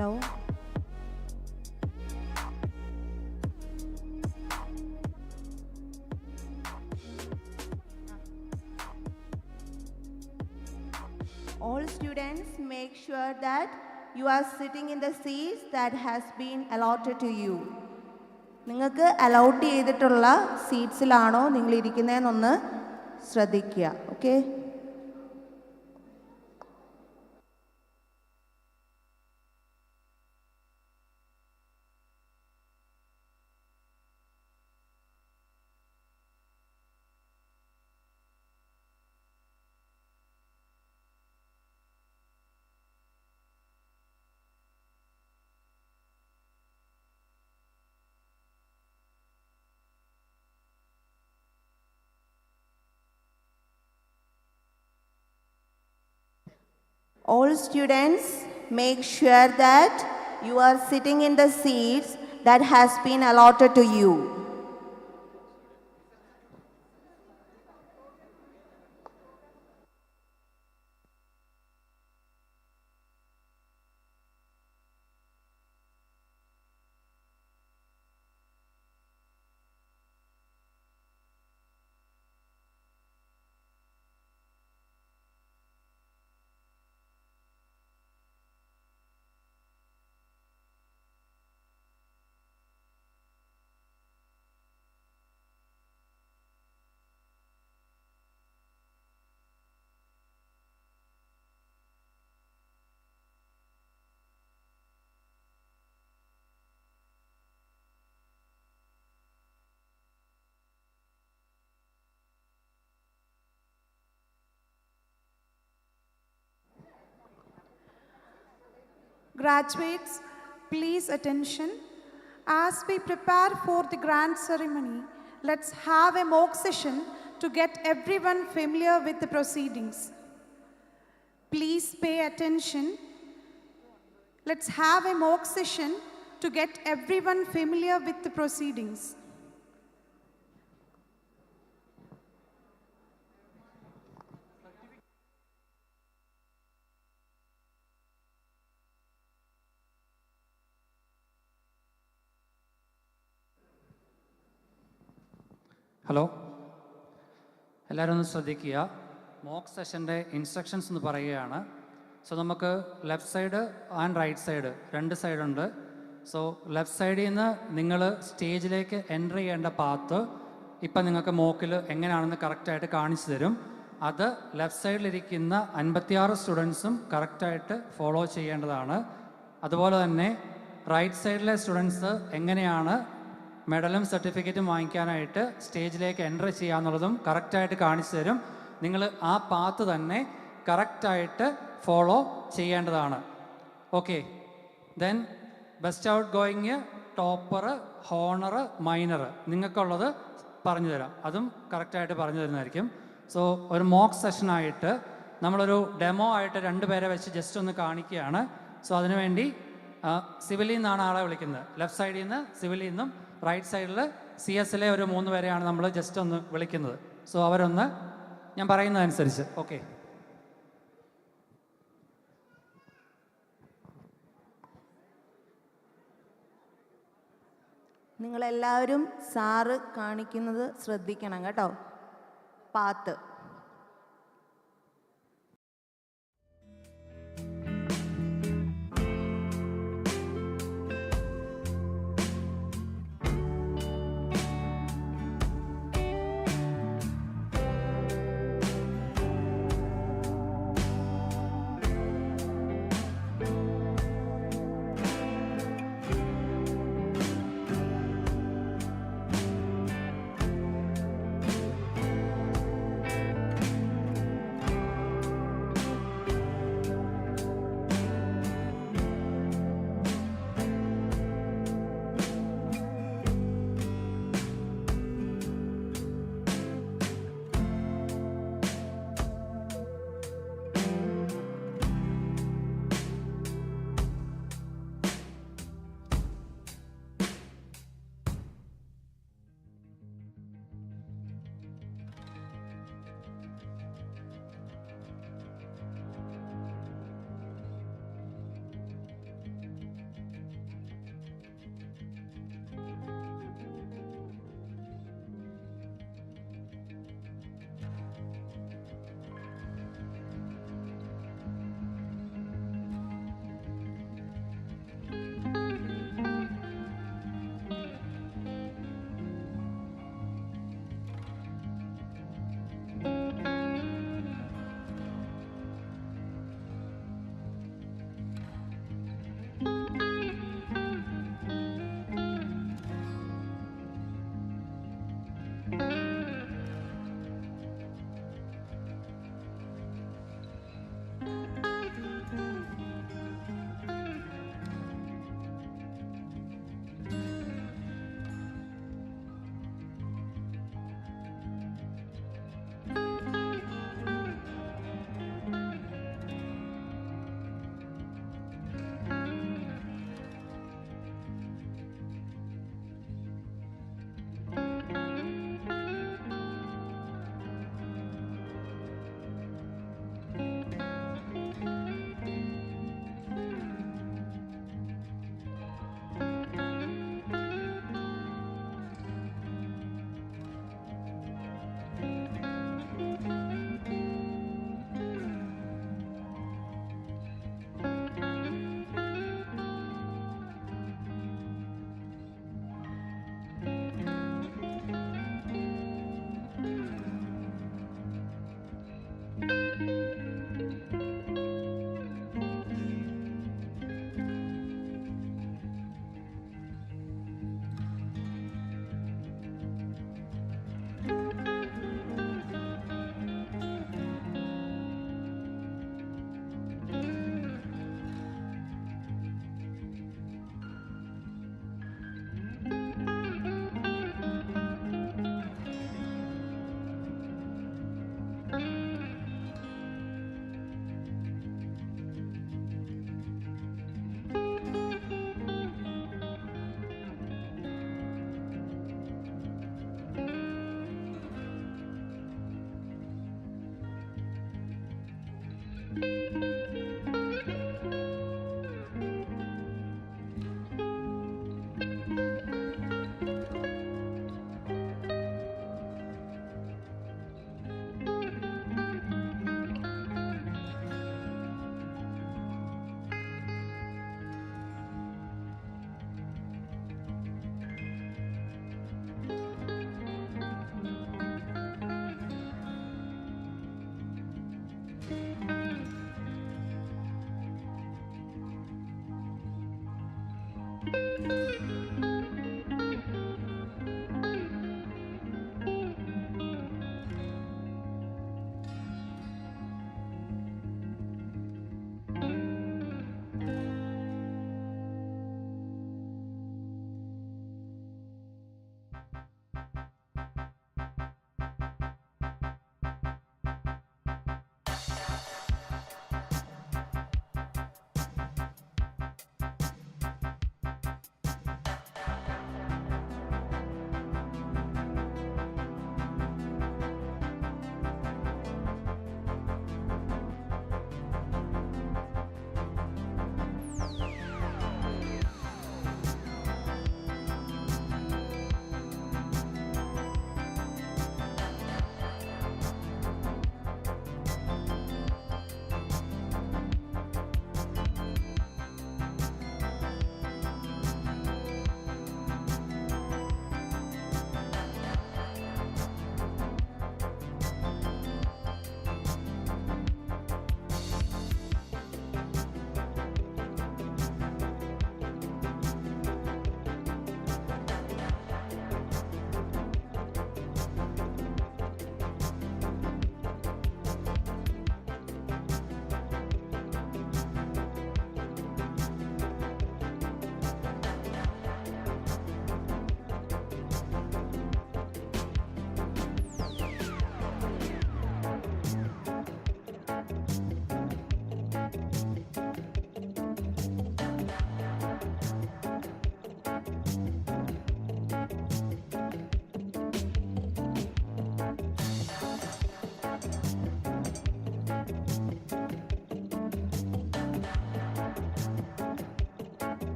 Hello? All students, make sure that you are sitting in the seats that has been allotted to you. നിങ്ങൾക്ക് allowed ചെയ്തിട്ടുള്ള സീറ്റ്സിലാണോ നിങ്ങൾ ഇരിക്കുന്നതെന്നൊന്ന് ശ്രദ്ധിക്കുക. Okay? All students, make sure that you are sitting in the seats that has been allotted to you. Graduates, please attention. As we prepare for the grand ceremony, let's have a mock session to get everyone familiar with the proceedings. Please pay attention. Let's have a mock session to get everyone familiar with the proceedings. Hello, എല്ലാവരും ഒന്ന് ശ്രദ്ധിക്കുക. Mock സെഷൻ്റെ instructions എന്ന് പറയുകയാണ്. So നമുക്ക് left side and right side രണ്ട് സൈഡുണ്ട്. So left സൈഡിൽ നിന്ന് നിങ്ങൾ സ്റ്റേജിലേക്ക് എൻ്റർ ചെയ്യേണ്ട പാത്ത് ഇപ്പം നിങ്ങൾക്ക് മോക്കിൽ എങ്ങനെയാണെന്ന് കറക്റ്റായിട്ട് കാണിച്ചു തരും. അത് ലെഫ്റ്റ് സൈഡിലിരിക്കുന്ന 56 സ്റ്റുഡൻസും കറക്റ്റായിട്ട് ഫോളോ ചെയ്യേണ്ടതാണ്. അതുപോലെ തന്നെ റൈറ്റ് സൈഡിലെ സ്റ്റുഡൻസ് എങ്ങനെയാണ് മെഡലും സർട്ടിഫിക്കറ്റും വാങ്ങിക്കാനായിട്ട് സ്റ്റേജിലേക്ക് എൻ്റർ ചെയ്യാന്നുള്ളതും കറക്റ്റായിട്ട് കാണിച്ചു തരും. നിങ്ങൾ ആ പാത്ത് തന്നെ കറക്റ്റായിട്ട് ഫോളോ ചെയ്യേണ്ടതാണ്. Okay, then best out going, topper, honour, minor നിങ്ങൾക്കുള്ളത് പറഞ്ഞു തരാം. അതും കറക്റ്റായിട്ട് പറഞ്ഞു തരുന്നതായിരിക്കും. സോ ഒരു മോക്ക് സെഷനായിട്ട് നമ്മളൊരു ഡെമോ ആയിട്ട് 2 പേരെ വെച്ച് ജസ്റ്റ് ഒന്ന് കാണിക്കുകയാണ്. സോ അതിനുവേണ്ടി സിവിലിൽ നിന്നാണ് ആളെ വിളിക്കുന്നത്. ലെഫ്റ്റ് സൈഡിൽ നിന്ന് സിവിലിൽ നിന്നും റൈറ്റ് സൈഡിൽ CS-ലെ ഒരു 3 പേരെയാണ് നമ്മൾ ജസ്റ്റ് ഒന്ന് വിളിക്കുന്നത്. സോ അവരൊന്ന് ഞാൻ പറയുന്നതനുസരിച്ച്. ഓക്കെ, നിങ്ങളെല്ലാവരും സാറ് കാണിക്കുന്നത് ശ്രദ്ധിക്കണം കേട്ടോ. Path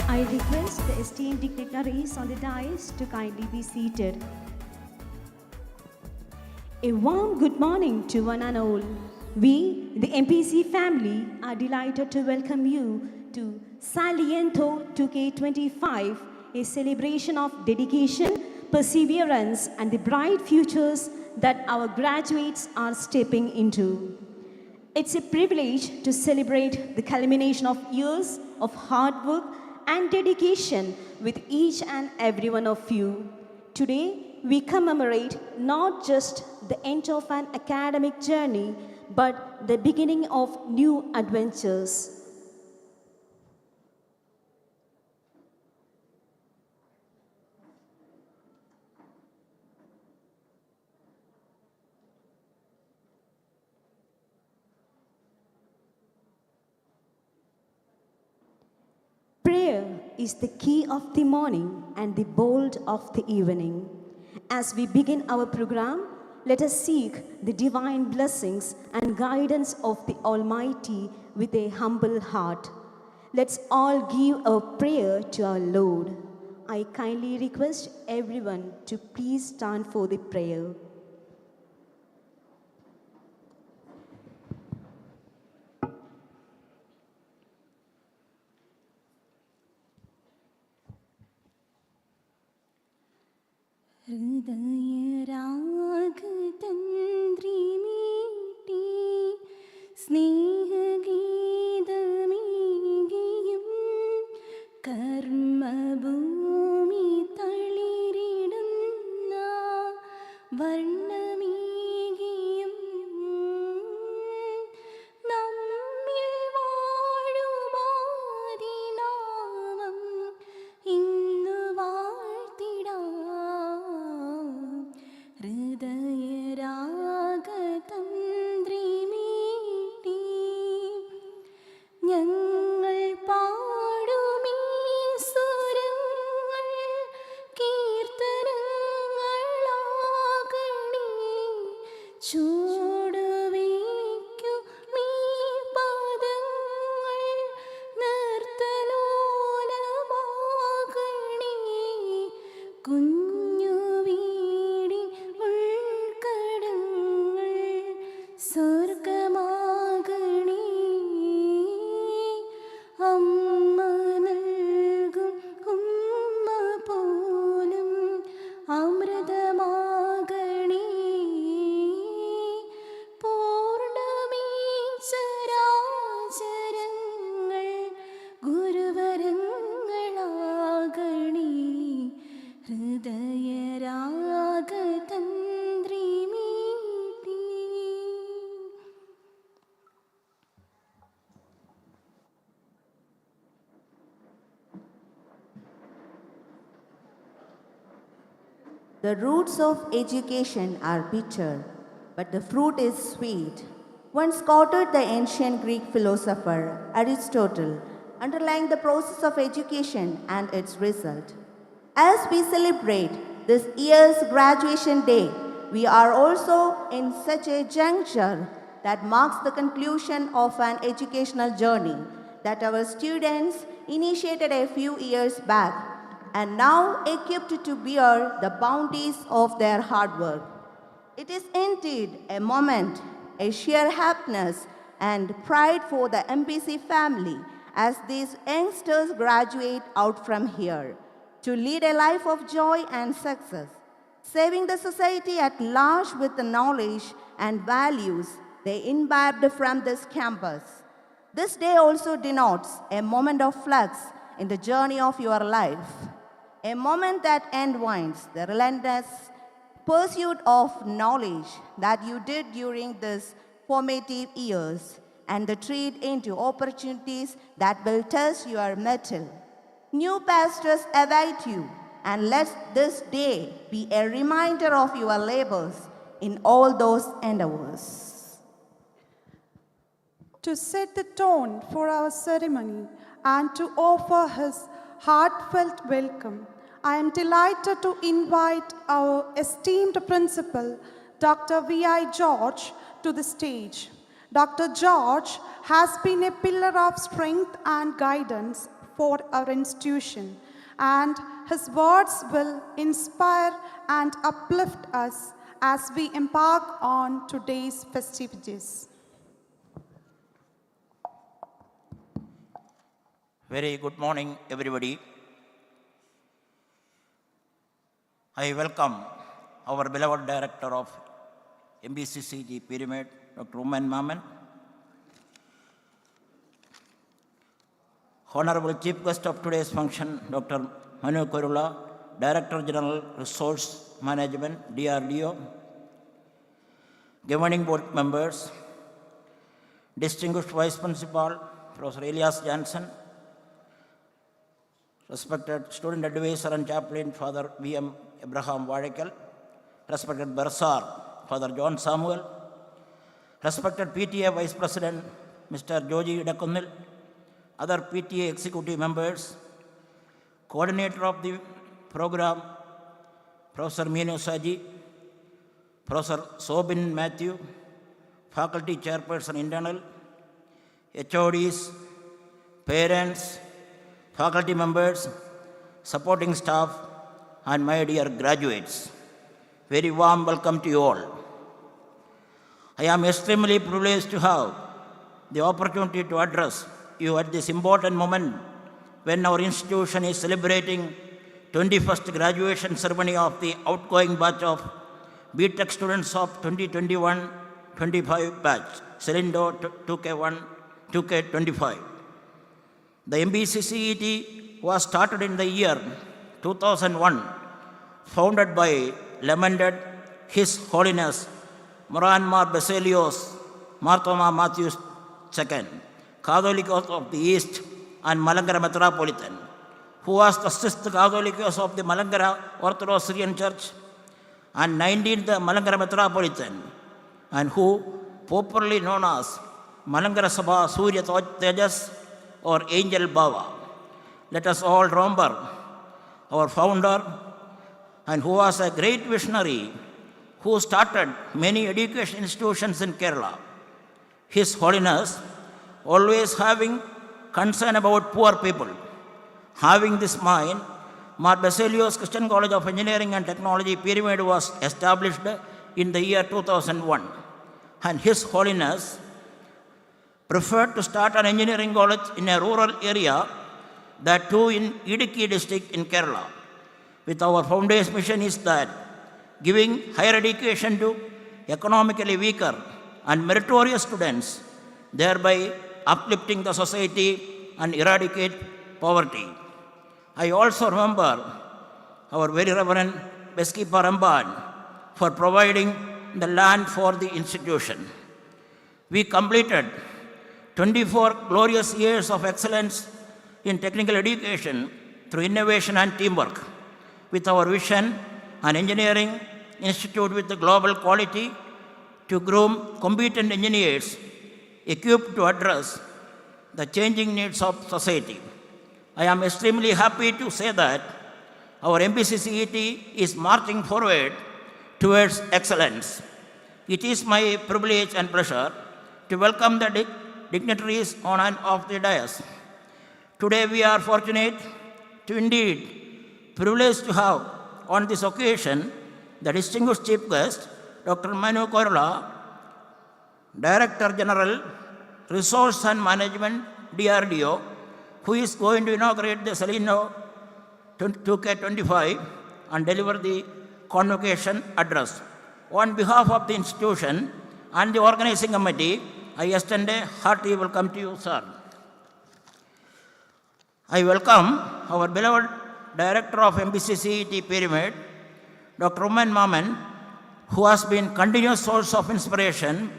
I request the esteemed dignitaries on the dais to kindly be seated. A warm good morning to one and all. We, the MPC family, are delighted to welcome you to Saliendo 2K25, a celebration of dedication, perseverance, and the bright futures that our graduates are stepping into. It's a privilege to celebrate the culmination of years of hard work and dedication with each and every one of you. Today, we commemorate not just the end of an academic journey, but the beginning of new adventures. Prayer is the key of the morning and the bolt of the evening. As we begin our program, let us seek the divine blessings and guidance of the Almighty with a humble heart. Let's all give a prayer to our Lord. I kindly request everyone to please stand for the prayer. ഹൃദയരാഗതന്ത്രിമീട്ടി സ്നേഹഗീതമീകിയും കർമ്മഭൂമി തളിരിടുന്ന വർണ്ണമീകിയും നമ്മിൽ വാഴുമാതിനാമം ഇന്നു വാഴ്ത്തിടാം ഹൃദയരാഗതന്ത്രിമീട്ടി ഞങ്ങൾ പാടുമീ സ്വരങ്ങൾ കീർത്തനങ്ങളാകണേ ചൂടുവയ്ക്കുമീ പദങ്ങൾ നർത്തലോലമാകണേ കുഞ്ഞു വീടി ഉൾക്കടങ്ങൾ സ്വർഗമാകണേ അമ്മ നൽകും ഉമ്മ പോലും അമൃതമാകണേ പൂർണ്ണമീ ചരാചരങ്ങൾ ഗുരുവരങ്ങളാകണേ ഹൃദയരാഗതന്ത്രിമീട്ടി The roots of education are bitter, but the fruit is sweet. Once quoted the ancient Greek philosopher Aristotle, underlying the process of education and its result. As we celebrate this year's graduation day, we are also in such a juncture that marks the conclusion of an educational journey that our students initiated a few years back and now equipped to bear the bounties of their hard work. It is indeed a moment, a sheer happiness and pride for the MPC family as these youngsters graduate out from here to lead a life of joy and success, serving the society at large with the knowledge and values they imbibed from this campus. This day also denotes a moment of flux in the journey of your life, a moment that entwines the relentless pursuit of knowledge that you did during these formative years and the treat into opportunities that will test your mettle. New pastors await you, and let this day be a reminder of your labors in all those endeavors. To set the tone for our ceremony and to offer his heartfelt welcome, I am delighted to invite our esteemed principal, Dr. V.I. George, to the stage. Dr. George has been a pillar of strength and guidance for our institution, and his words will inspire and uplift us as we embark on today's festivities. Very good morning, everybody. I welcome our beloved director of Mbccet Peermade, Dr. Maman, Honorable Chief Guest of today's function, Dr. Manu Kurula, Director General Resource Management, DRDO, Governing Board members, Distinguished Vice Principal, Professor Elias Jansen, respected Student Advisor and Chaplain, Father V.M. Abraham Vadekal, respected Barsar, Father John Samuel, respected PTA Vice President, Mr. Joji Dakunil, other PTA executive members, coordinator of the program, Professor Meenu Saji, Professor Sobin Matthew, faculty chairperson internal, HODs, parents, faculty members, supporting staff, and my dear graduates. Very warm welcome to you all. I am extremely privileged to have the opportunity to address you at this important moment when our institution is celebrating 21st graduation ceremony of the outgoing batch of B.Tech students of 2021-25 batch, Saliendo 2K1, 2K25. The Mbccet was started in the year 2001, founded by lamented His Holiness Moranmar Baselios Marthoma Matthews II, Catholicos of the East and Malankara Metropolitan, who was the 6th Catholicos of the Malankara Orthodox Syrian Church and 19th Malankara Metropolitan, and who popularly known as Malankara Sabha Surya Tejas or Angel Baba. Let us all remember our founder, and who was a great visionary who started many education institutions in Kerala. His Holiness, always having concern about poor people. Having this mind, Mar Baselios Christian College of Engineering and Technology, Peermade, was established in the year 2001. And His Holiness preferred to start an engineering college in a rural area, that too in Idukki district in Kerala. With our foundation mission is that giving higher education to economically weaker and meritorious students, thereby uplifting the society and eradicate poverty. I also remember our very Reverend Beski Paramban for providing the land for the institution. We completed 24 glorious years of excellence in technical education through innovation and teamwork, with our vision and engineering institute with the global quality to groom competent engineers equipped to address the changing needs of society. I am extremely happy to say that our Mbccet is marching forward towards excellence. It is my privilege and pleasure to welcome the dignitaries on and off the dais. Today we are fortunate to indeed privileged to have on this occasion the distinguished chief guest, Dr. Manu Korola, Director General, Resource and Management, DRDO, who is going to inaugurate the Saliendo 2K25 and deliver the Convocation address. On behalf of the institution and the organizing committee, I extend a hearty welcome to you, sir. I welcome our beloved Director of Mbccet Peermade, Dr. Maman, who has been continuous source of inspiration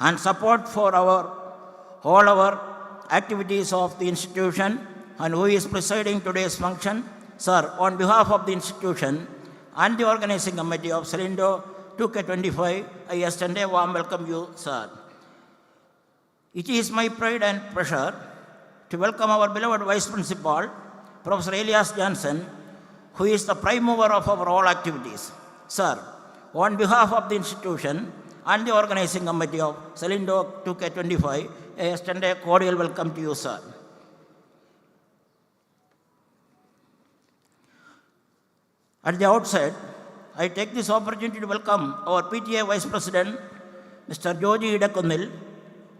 and support for all our activities of the institution and who is presiding today's function. Sir, on behalf of the institution and the organizing committee of Saliendo 2K25, I extend a warm welcome you, sir. It is my pride and pleasure to welcome our beloved Vice Principal, Professor Elias Johnson, who is the prime mover of our all activities. Sir, on behalf of the institution and the organizing committee of Saliendo 2K25, I extend a cordial welcome to you, sir. At the outset, I take this opportunity to welcome our PTA Vice President, Mr. Joji Idakonnil.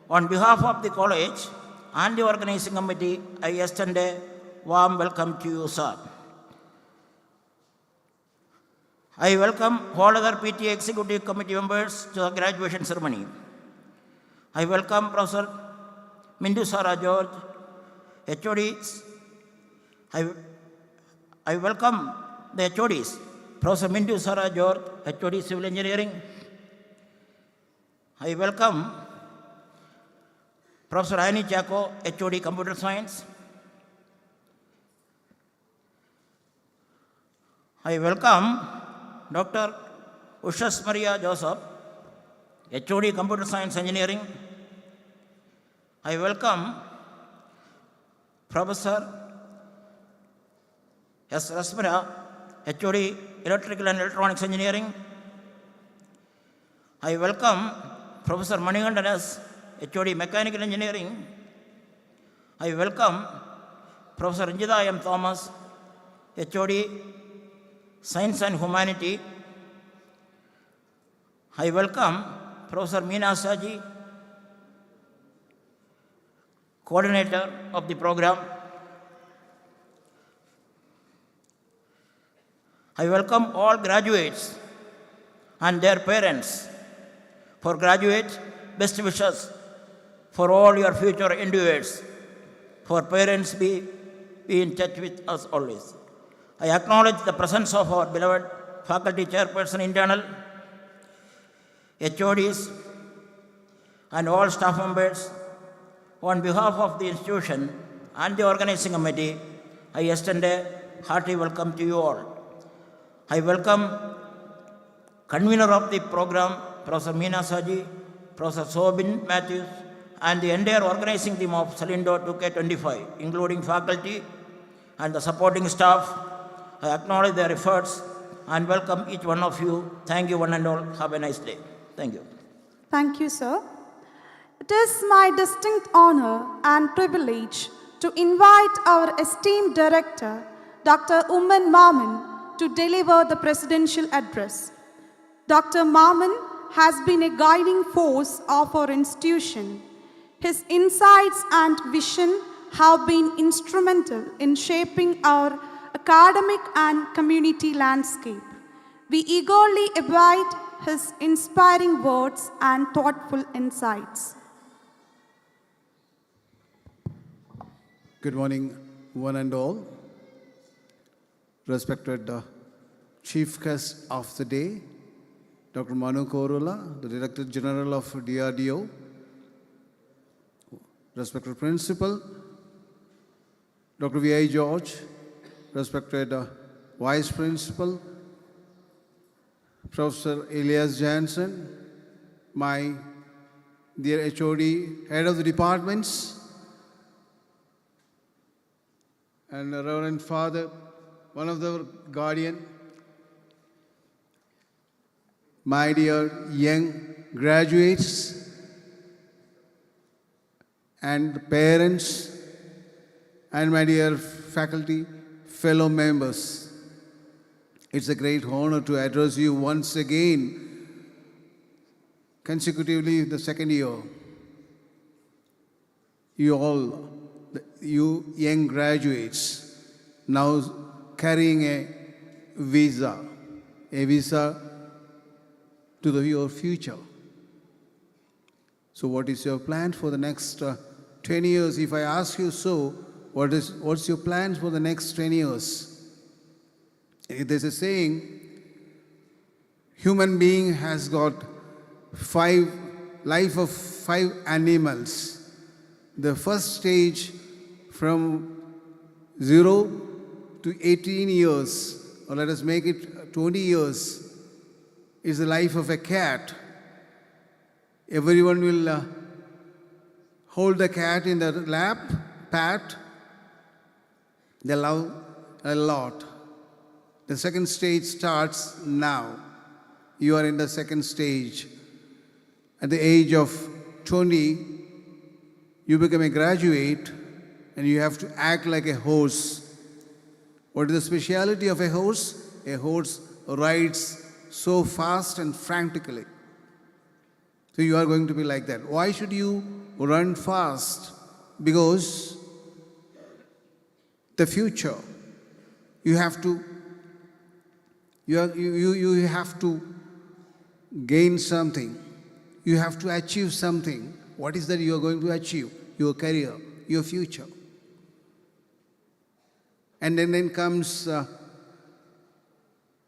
On behalf of the college and the organizing committee, I extend a warm welcome to you, sir. I welcome all other PTA Executive Committee members to the graduation ceremony. I welcome Professor Mindu Sara George, HODs. I welcome the HODs, Professor Mindu Sara George, HOD Civil Engineering. I welcome Professor Annie Chaco, HOD Computer Science. I welcome Dr. Ushas Maria Joseph, HOD Computer Science Engineering. I welcome Professor S. Rasmira, HOD Electrical and Electronics Engineering. I welcome Professor Manigandan S., HOD Mechanical Engineering. I welcome Professor Injita M. Thomas, HOD Science and Humanity. I welcome Professor Meena Saji, Coordinator of the program. I welcome all graduates and their parents. For graduates, best wishes for all your future endeavors. For parents, be in touch with us always. I acknowledge the presence of our beloved faculty chairperson internal, HODs, and all staff members. On behalf of the institution and the organizing committee, I extend a hearty welcome to you all. I welcome convener of the program, Professor Meena Saji, Professor Sobin Matthews, and the entire organizing team of Saliendo 2K25, including faculty and the supporting staff. I acknowledge their efforts and welcome each one of you. Thank you one and all. Have a nice day. Thank you. Thank you, sir. It is my distinct honor and privilege to invite our esteemed director, Dr. Maman, to deliver the presidential address. Dr. Maman has been a guiding force of our institution. His insights and vision have been instrumental in shaping our academic and community landscape. We eagerly await his inspiring words and thoughtful insights. Good morning, one and all. Respected Chief Guest of the Day, Dr. Manu Korola, the Director General of DRDO. Respected Principal, Dr. V.I. George, respected Vice Principal, Professor Elias Jansen, my dear HOD, Head of the Departments, and Reverend Father, one of the guardian, my dear young graduates and parents, and my dear faculty, fellow members. It's a great honor to address you once again, consecutively the second year. You young graduates, now carrying a visa to your future. So what is your plan for the next 10 years? If I ask you so, what's your plans for the next 10 years? There's a saying, human being has got life of 5 animals. The first stage from 0 to 18 years, or let us make it 20 years, is the life of a cat. Everyone will hold the cat in their lap, pat. They love a lot. The second stage starts now. You are in the second stage. At the age of 20, you become a graduate and you have to act like a horse. What is the speciality of a horse? A horse rides so fast and frantically. So you are going to be like that. Why should you run fast? Because the future, you have to gain something. You have to achieve something. What is that you are going to achieve? Your career, your future. And then comes the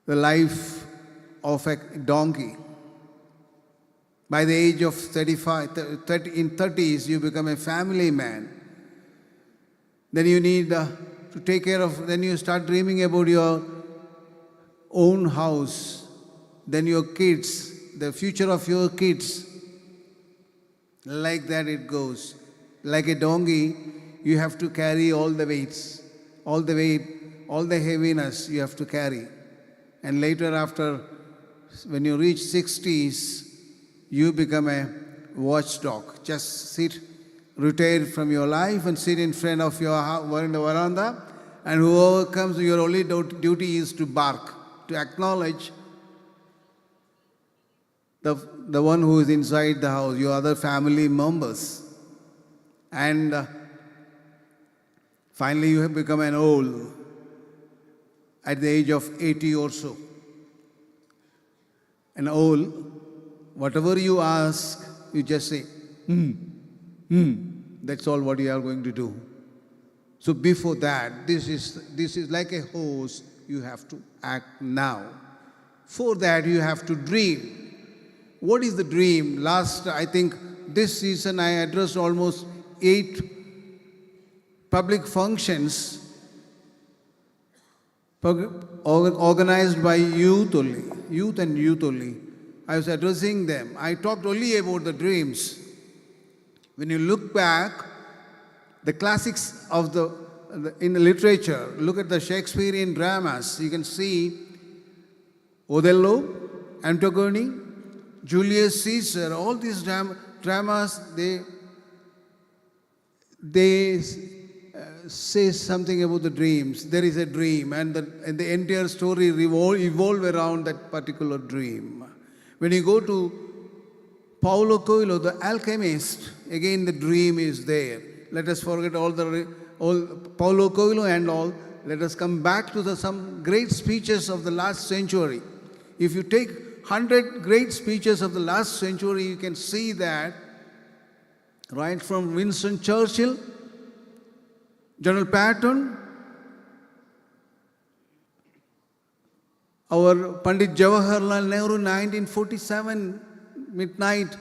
life of a donkey. By the age of 35, in 30s, you become a family man. Then you need to take care of, then you start dreaming about your own house, then your kids, the future of your kids. Like that it goes. Like a donkey, you have to carry all the weights, all the weight, all the heaviness you have to carry. And later after, when you reach 60s, you become a watchdog. Just sit, retire from your life and sit in front of your veranda, and whoever comes, your only duty is to bark, to acknowledge the one who is inside the house, your other family members. And finally you have become an old at the age of 80 or so. An old, whatever you ask, you just say, That's all what you are going to do. So before that, this is like a horse, you have to act now. For that, you have to dream. What is the dream? I think this season I addressed almost 8 public functions organized by youth and youth only. I was addressing them. I talked only about the dreams. When you look back, the classics of in the literature, look at the Shakespearean dramas, you can see Othello, Antigone, Julius Caesar, all these dramas, they say something about the dreams. There is a dream, and the entire story evolve around that particular dream. When you go to Paulo Coelho, the alchemist, again the dream is there. Let us forget all Paulo Coelho and all. Let us come back to some great speeches of the last century. If you take 100 great speeches of the last century, you can see that right from Winston Churchill, General Patton, our Pandit Jawaharlal Nehru, 1947 midnight,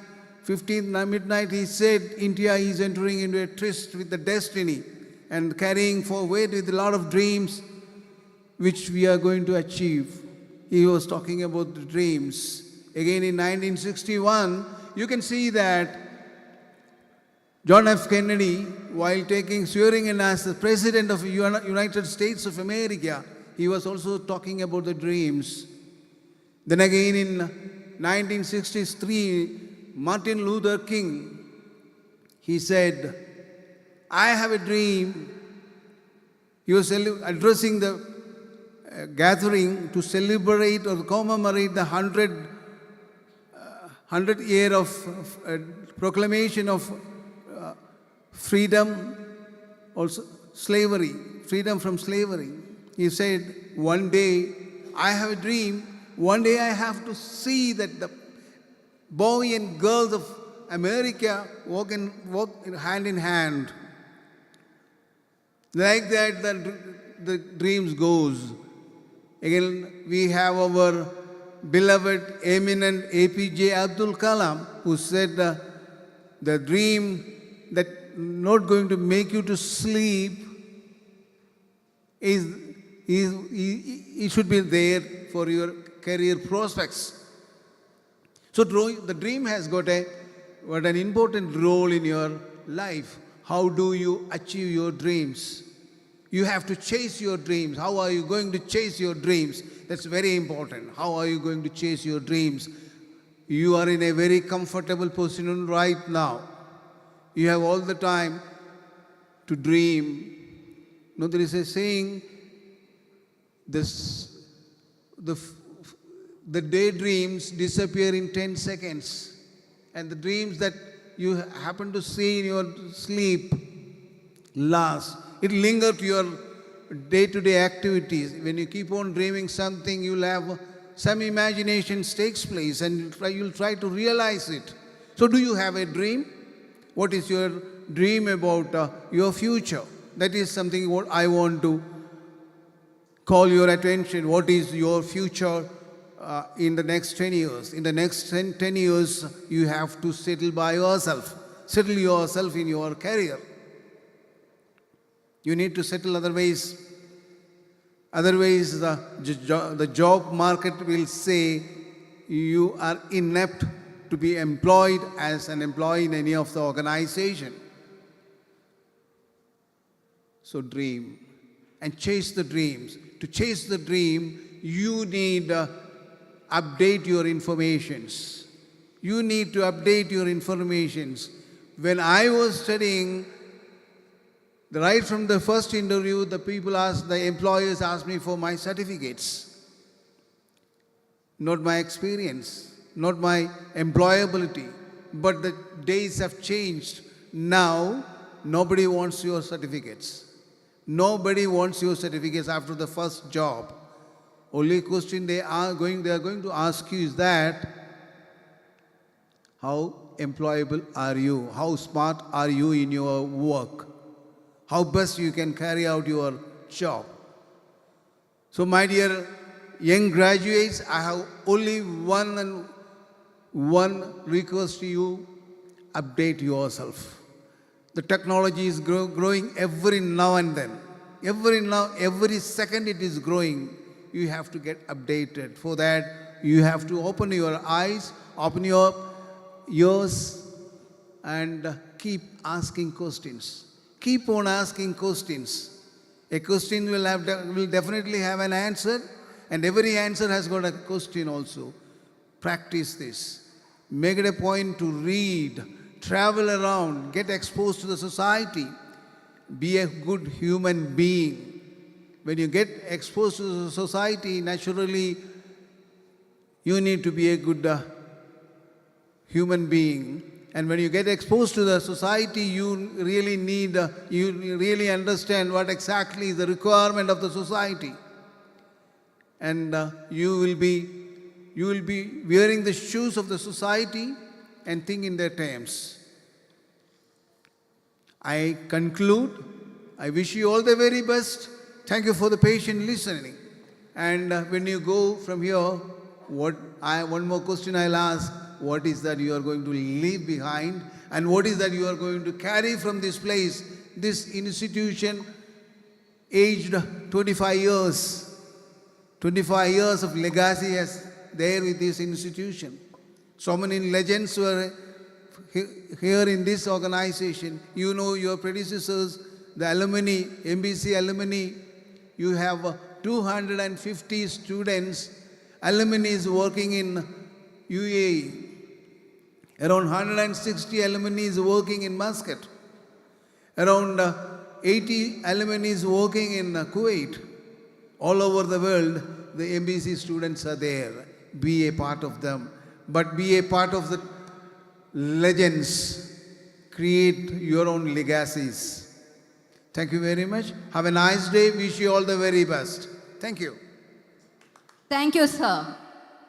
15th midnight, he said India is entering into a tryst with the destiny and carrying forward with a lot of dreams which we are going to achieve. He was talking about the dreams. Again in 1961, you can see that John F. Kennedy, while swearing in as the President of the United States of America, he was also talking about the dreams. Then again in 1963, Martin Luther King, he said, I have a dream. He was addressing the gathering to celebrate or commemorate the 100th year of proclamation of freedom, also slavery, freedom from slavery. He said, one day I have a dream, one day I have to see that the boy and girls of America walk hand in hand. Like that the dreams goes. Again, we have our beloved, eminent APJ Abdul Kalam, who said the dream that not going to make you to sleep it should be there for your career prospects. So the dream has got an important role in your life. How do you achieve your dreams? You have to chase your dreams. How are you going to chase your dreams? That's very important. How are you going to chase your dreams? You are in a very comfortable position right now. You have all the time to dream. No, there is a saying, the daydreams disappear in 10 seconds. And the dreams that you happen to see in your sleep last. It lingers to your day-to-day activities. When you keep on dreaming something, you'll have some imagination takes place and you'll try to realize it. So do you have a dream? What is your dream about your future? That is something what I want to call your attention. What is your future in the next 10 years? In the next 10 years, you have to settle by yourself. Settle yourself in your career. You need to settle, otherwise the job market will say you are inept to be employed as an employee in any of the organization. So dream and chase the dreams. To chase the dream, you need to update your informations. You need to update your informations. When I was studying, right from the first interview, the employers asked me for my certificates. Not my experience, not my employability. But the days have changed. Now, nobody wants your certificates. Nobody wants your certificates after the first job. Only question they are going to ask you is that, how employable are you? How smart are you in your work? How best you can carry out your job. So my dear young graduates, I have only one request to you: update yourself. The technology is growing every now and then. Every second it is growing. You have to get updated. For that, you have to open your eyes, open your ears, and keep asking questions. Keep on asking questions. A question will definitely have an answer, and every answer has got a question also. Practice this. Make it a point to read, travel around, get exposed to the society. Be a good human being. When you get exposed to the society, naturally, you need to be a good human being. And when you get exposed to the society, you really understand what exactly is the requirement of the society. And you will be wearing the shoes of the society and think in their terms. I conclude. I wish you all the very best. Thank you for the patient listening. And when you go from here, one more question I'll ask. What is that you are going to leave behind? And what is that you are going to carry from this place, this institution, aged 25 years? 25 years of legacy is there with this institution. So many legends were here in this organization, you know your predecessors, the alumni, MBC alumni, you have 250 students, alumni working in UAE. Around 160 alumni working in Muscat. Around 80 alumni working in Kuwait. All over the world, the MBC students are there. Be a part of them. But be a part of the legends. Create your own legacies. Thank you very much. Have a nice day. Wish you all the very best. Thank you. Thank you, sir.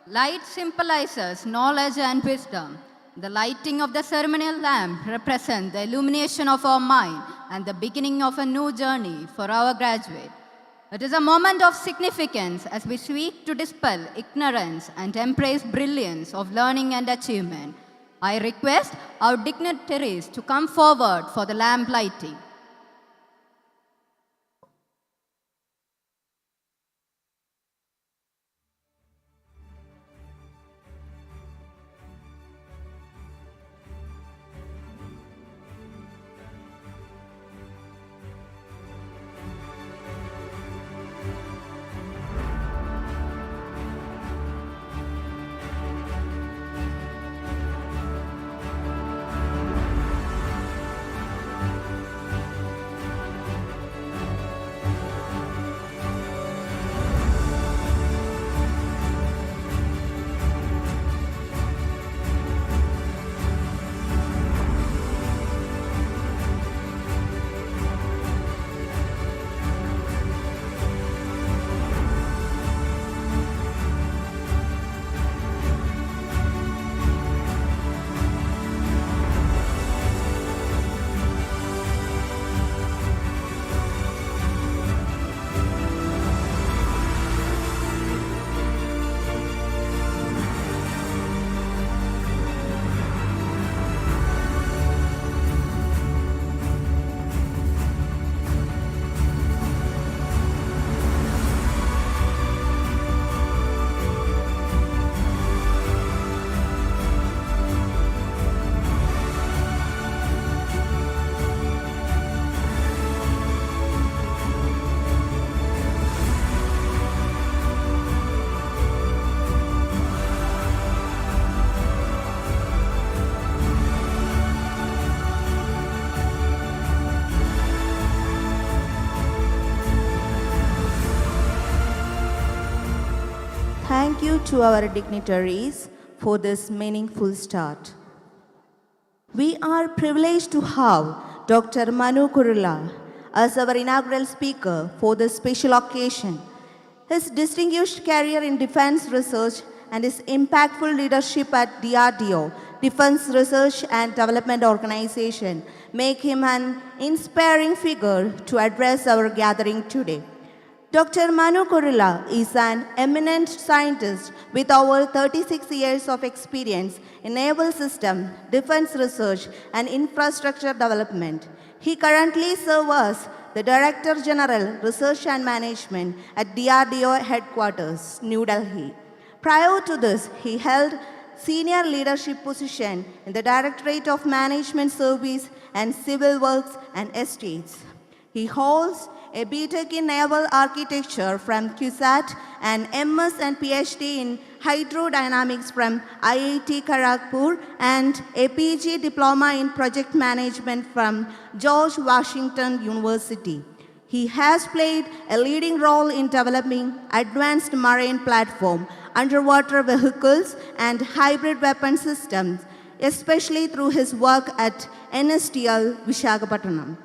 Light symbolizes knowledge and wisdom. The lighting of the ceremonial lamp represents the illumination of our mind and the beginning of a new journey for our graduate. It is a moment of significance as we seek to dispel ignorance and embrace brilliance of learning and achievement. I request our dignitaries to come forward for the lamp lighting. Thank you to our dignitaries for this meaningful start. We are privileged to have Dr. Manu Kurula as our inaugural speaker for this special occasion. His distinguished career in defense research and his impactful leadership at DRDO, Defense Research and Development Organization, make him an inspiring figure to address our gathering today. Dr. Manu Kurula is an eminent scientist with over 36 years of experience in naval system, defense research, and infrastructure development. He currently serves as the Director General, Research and Management at DRDO Headquarters, New Delhi. Prior to this, he held senior leadership position in the Directorate of Management Service and Civil Works and Estates. He holds a B.Tech in Naval Architecture from QSAT and MS and PhD in Hydrodynamics from IIT Kharagpur and a PG Diploma in Project Management from George Washington University. He has played a leading role in developing advanced marine platform, underwater vehicles, and hybrid weapon systems, especially through his work at NSTL Visakhapatnam.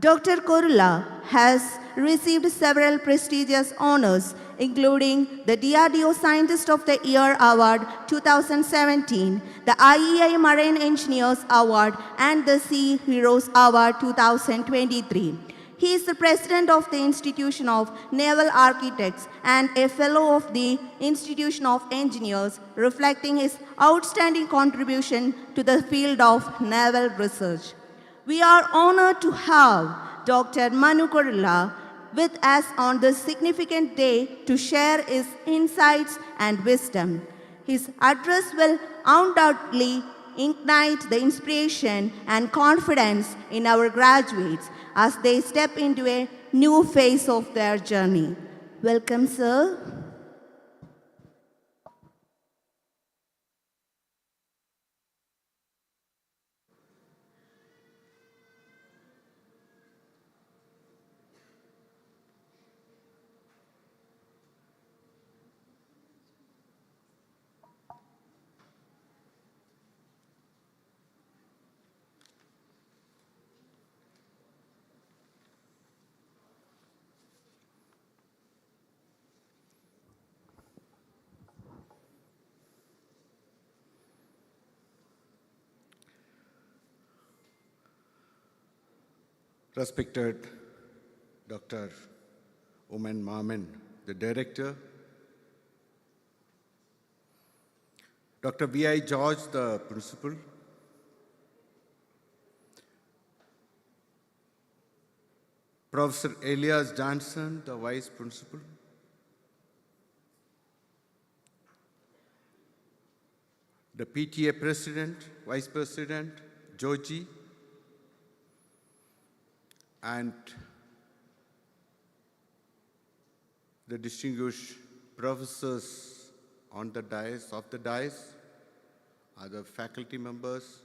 Dr. Kurula has received several prestigious honors, including the DRDO Scientist of the Year Award 2017, the IEI Marine Engineers Award, and the Sea Heroes Award 2023. He is the president of the Institution of Naval Architects and a fellow of the Institution of Engineers, reflecting his outstanding contribution to the field of naval research. We are honored to have Dr. Manu Kurula with us on this significant day to share his insights and wisdom. His address will undoubtedly ignite the inspiration and confidence in our graduates as they step into a new phase of their journey. Welcome, sir. Respected Dr. Oman Maman, the director, Dr. B.I. George, the principal, Professor Elias Johnson, the vice principal, the PTA president, vice president, Georgie, and the distinguished professors on the dais, other faculty members,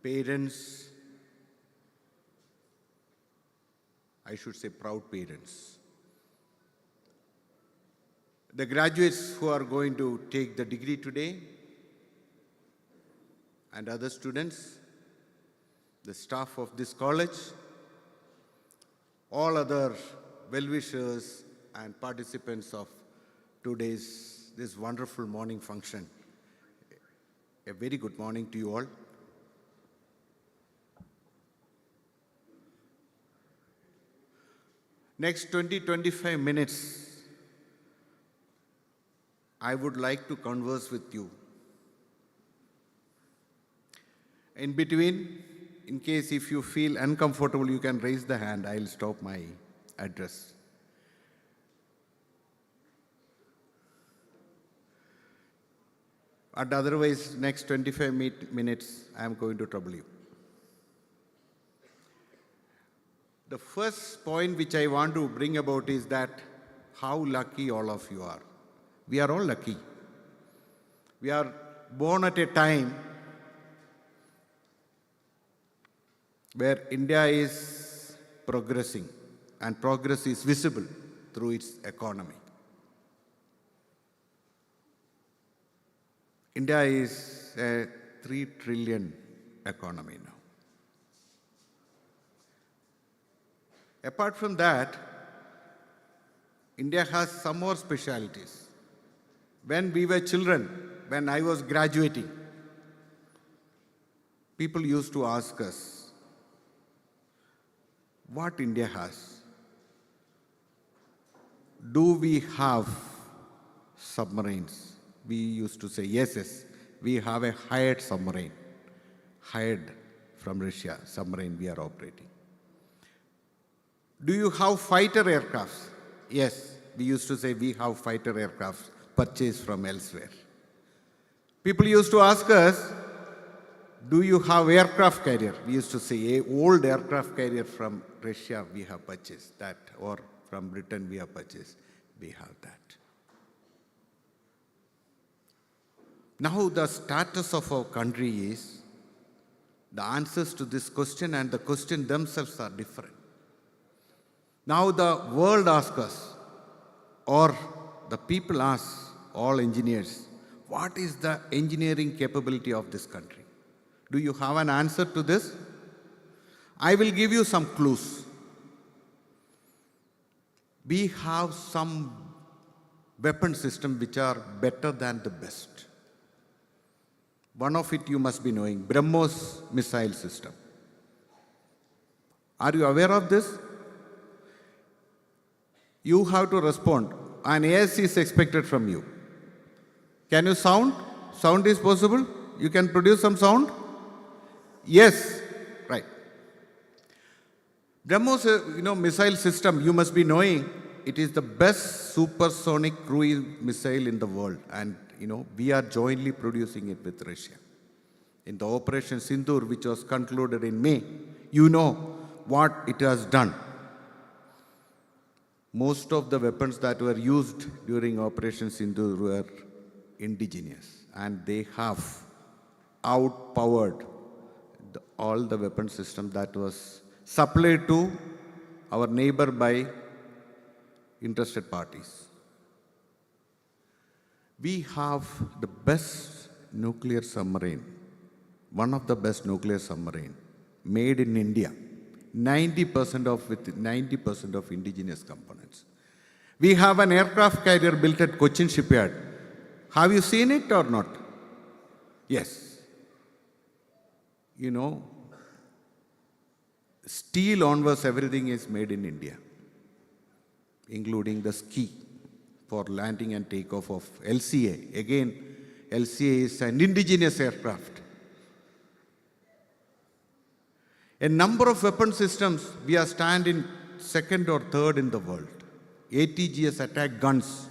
parents, I should say proud parents, the graduates who are going to take the degree today, and other students, the staff of this college, all other well-wishers and participants of this wonderful morning function. A very good morning to you all. Next 20-25 minutes, I would like to converse with you. In between, in case if you feel uncomfortable, you can raise the hand. I'll stop my address. And otherwise, next 25 minutes, I am going to trouble you. The first point which I want to bring about is that how lucky all of you are. We are all lucky. We are born at a time where India is progressing, and progress is visible through its economy. India is a 3 trillion economy now. Apart from that, India has some more specialities. When we were children, when I was graduating, people used to ask us, what India has? Do we have submarines? We used to say, yes, we have a hired submarine, hired from Russia, submarine we are operating. Do you have fighter aircrafts? Yes, we used to say we have fighter aircrafts purchased from elsewhere. People used to ask us, do you have aircraft carrier? We used to say, an old aircraft carrier from Russia we have purchased that, or from Britain we have purchased. We have that. Now the status of our country is, the answers to this question and the question themselves are different. Now the world asks us, or the people ask all engineers, what is the engineering capability of this country? Do you have an answer to this? I will give you some clues. We have some weapon systems which are better than the best. One of it you must be knowing, BrahMos missile system. Are you aware of this? You have to respond. An ASC is expected from you. Can you sound? Sound is possible? You can produce some sound? Yes, right. BrahMos, missile system, you must be knowing, it is the best supersonic cruise missile in the world. And we are jointly producing it with Russia. In the Operation Sindoor, which was concluded in May, you know what it has done. Most of the weapons that were used during Operation Sindoor were indigenous, and they have outpowered all the weapon system that was supplied to our neighbor by interested parties. We have the best nuclear submarine, one of the best nuclear submarine, made in India, 90% of indigenous components. We have an aircraft carrier built at Cochin shipyard. Have you seen it or not? Yes. Steel onwards, everything is made in India, including the ski for landing and takeoff of LCA. Again, LCA is an indigenous aircraft. A number of weapon systems, we are standing second or third in the world. ATGS attack guns,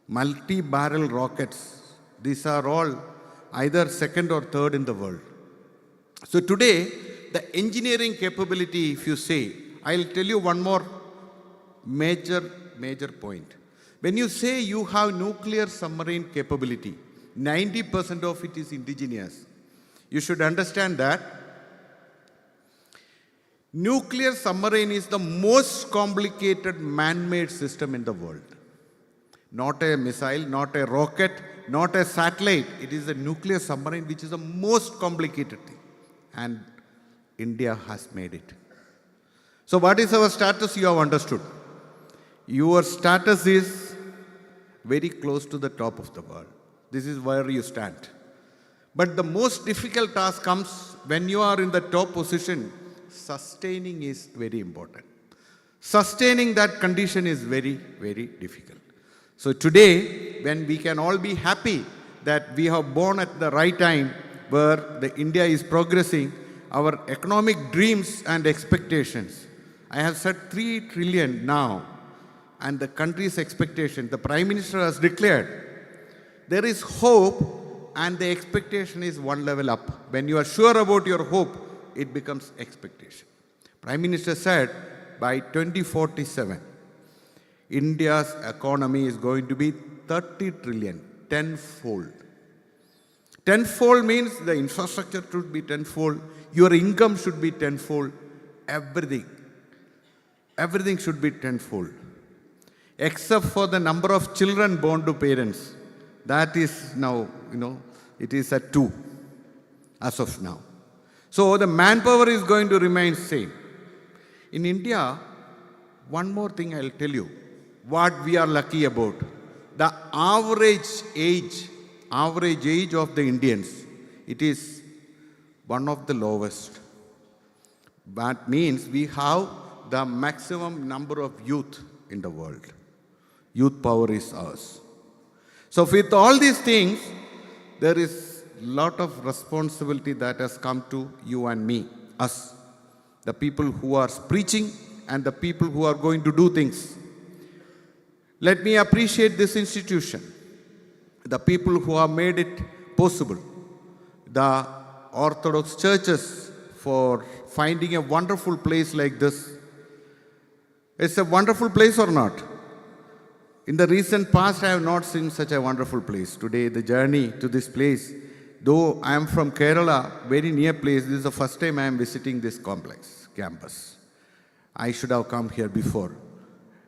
multi-barrel rockets, these are all either second or third in the world. So today, the engineering capability, if you say, I'll tell you one more major point. When you say you have nuclear submarine capability, 90% of it is indigenous. You should understand that nuclear submarine is the most complicated man-made system in the world. Not a missile, not a rocket, not a satellite. It is a nuclear submarine which is the most complicated thing. And India has made it. So what is our status? You have understood. Your status is very close to the top of the world. This is where you stand. But the most difficult task comes when you are in the top position. Sustaining is very important. Sustaining that condition is very, very difficult. So today, when we can all be happy that we have born at the right time where the India is progressing, our economic dreams and expectations. I have said 3 trillion now, and the country's expectation, the Prime Minister has declared, there is hope and the expectation is one level up. When you are sure about your hope, it becomes expectation. Prime Minister said by 2047, India's economy is going to be 30 trillion, tenfold. Tenfold means the infrastructure should be tenfold, your income should be tenfold, everything should be tenfold. Except for the number of children born to parents. That is now, it is at 2 as of now. So the manpower is going to remain same. In India, one more thing I'll tell you, what we are lucky about. The average age of the Indians, it is one of the lowest. That means we have the maximum number of youth in the world. Youth power is ours. So with all these things, there is a lot of responsibility that has come to you and me, us, the people who are preaching and the people who are going to do things. Let me appreciate this institution, the people who have made it possible, the Orthodox churches for finding a wonderful place like this. It's a wonderful place or not? In the recent past, I have not seen such a wonderful place. Today, the journey to this place, though I am from Kerala, very near place, this is the first time I am visiting this campus. I should have come here before.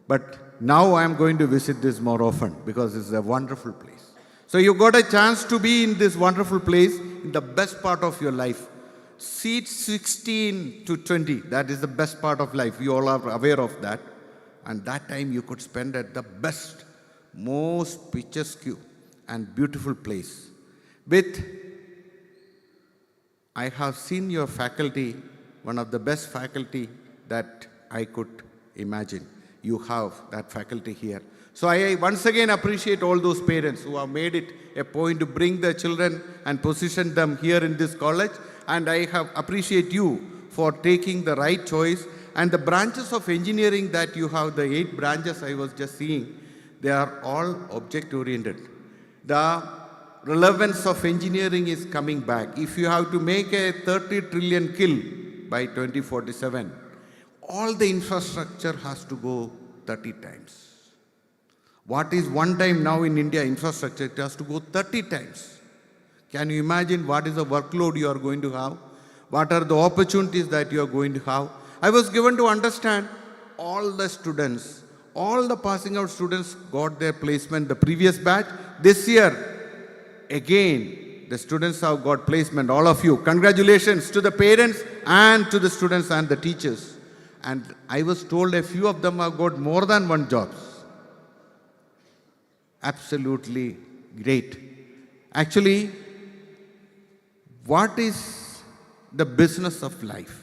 But now I am going to visit this more often because it's a wonderful place. So you got a chance to be in this wonderful place in the best part of your life. Seats 16 to 20, that is the best part of life. You all are aware of that. And that time you could spend at the best, most picturesque and beautiful place. I have seen your faculty, one of the best faculty that I could imagine. You have that faculty here. So I once again appreciate all those parents who have made it a point to bring their children and position them here in this college. And I appreciate you for taking the right choice. And the branches of engineering that you have, the 8 branches I was just seeing, they are all object-oriented. the relevance of engineering is coming back. If you have to make a 30 trillion kill by 2047, all the infrastructure has to go 30 times. What is one time now in India infrastructure, it has to go 30 times. Can you imagine what is the workload you are going to have? What are the opportunities that you are going to have? I was given to understand all the students, all the passing out students got their placement the previous batch. This year, again, the students have got placement, all of you. Congratulations to the parents and to the students and the teachers. And I was told a few of them have got more than one job. Absolutely great. Actually, what is the business of life?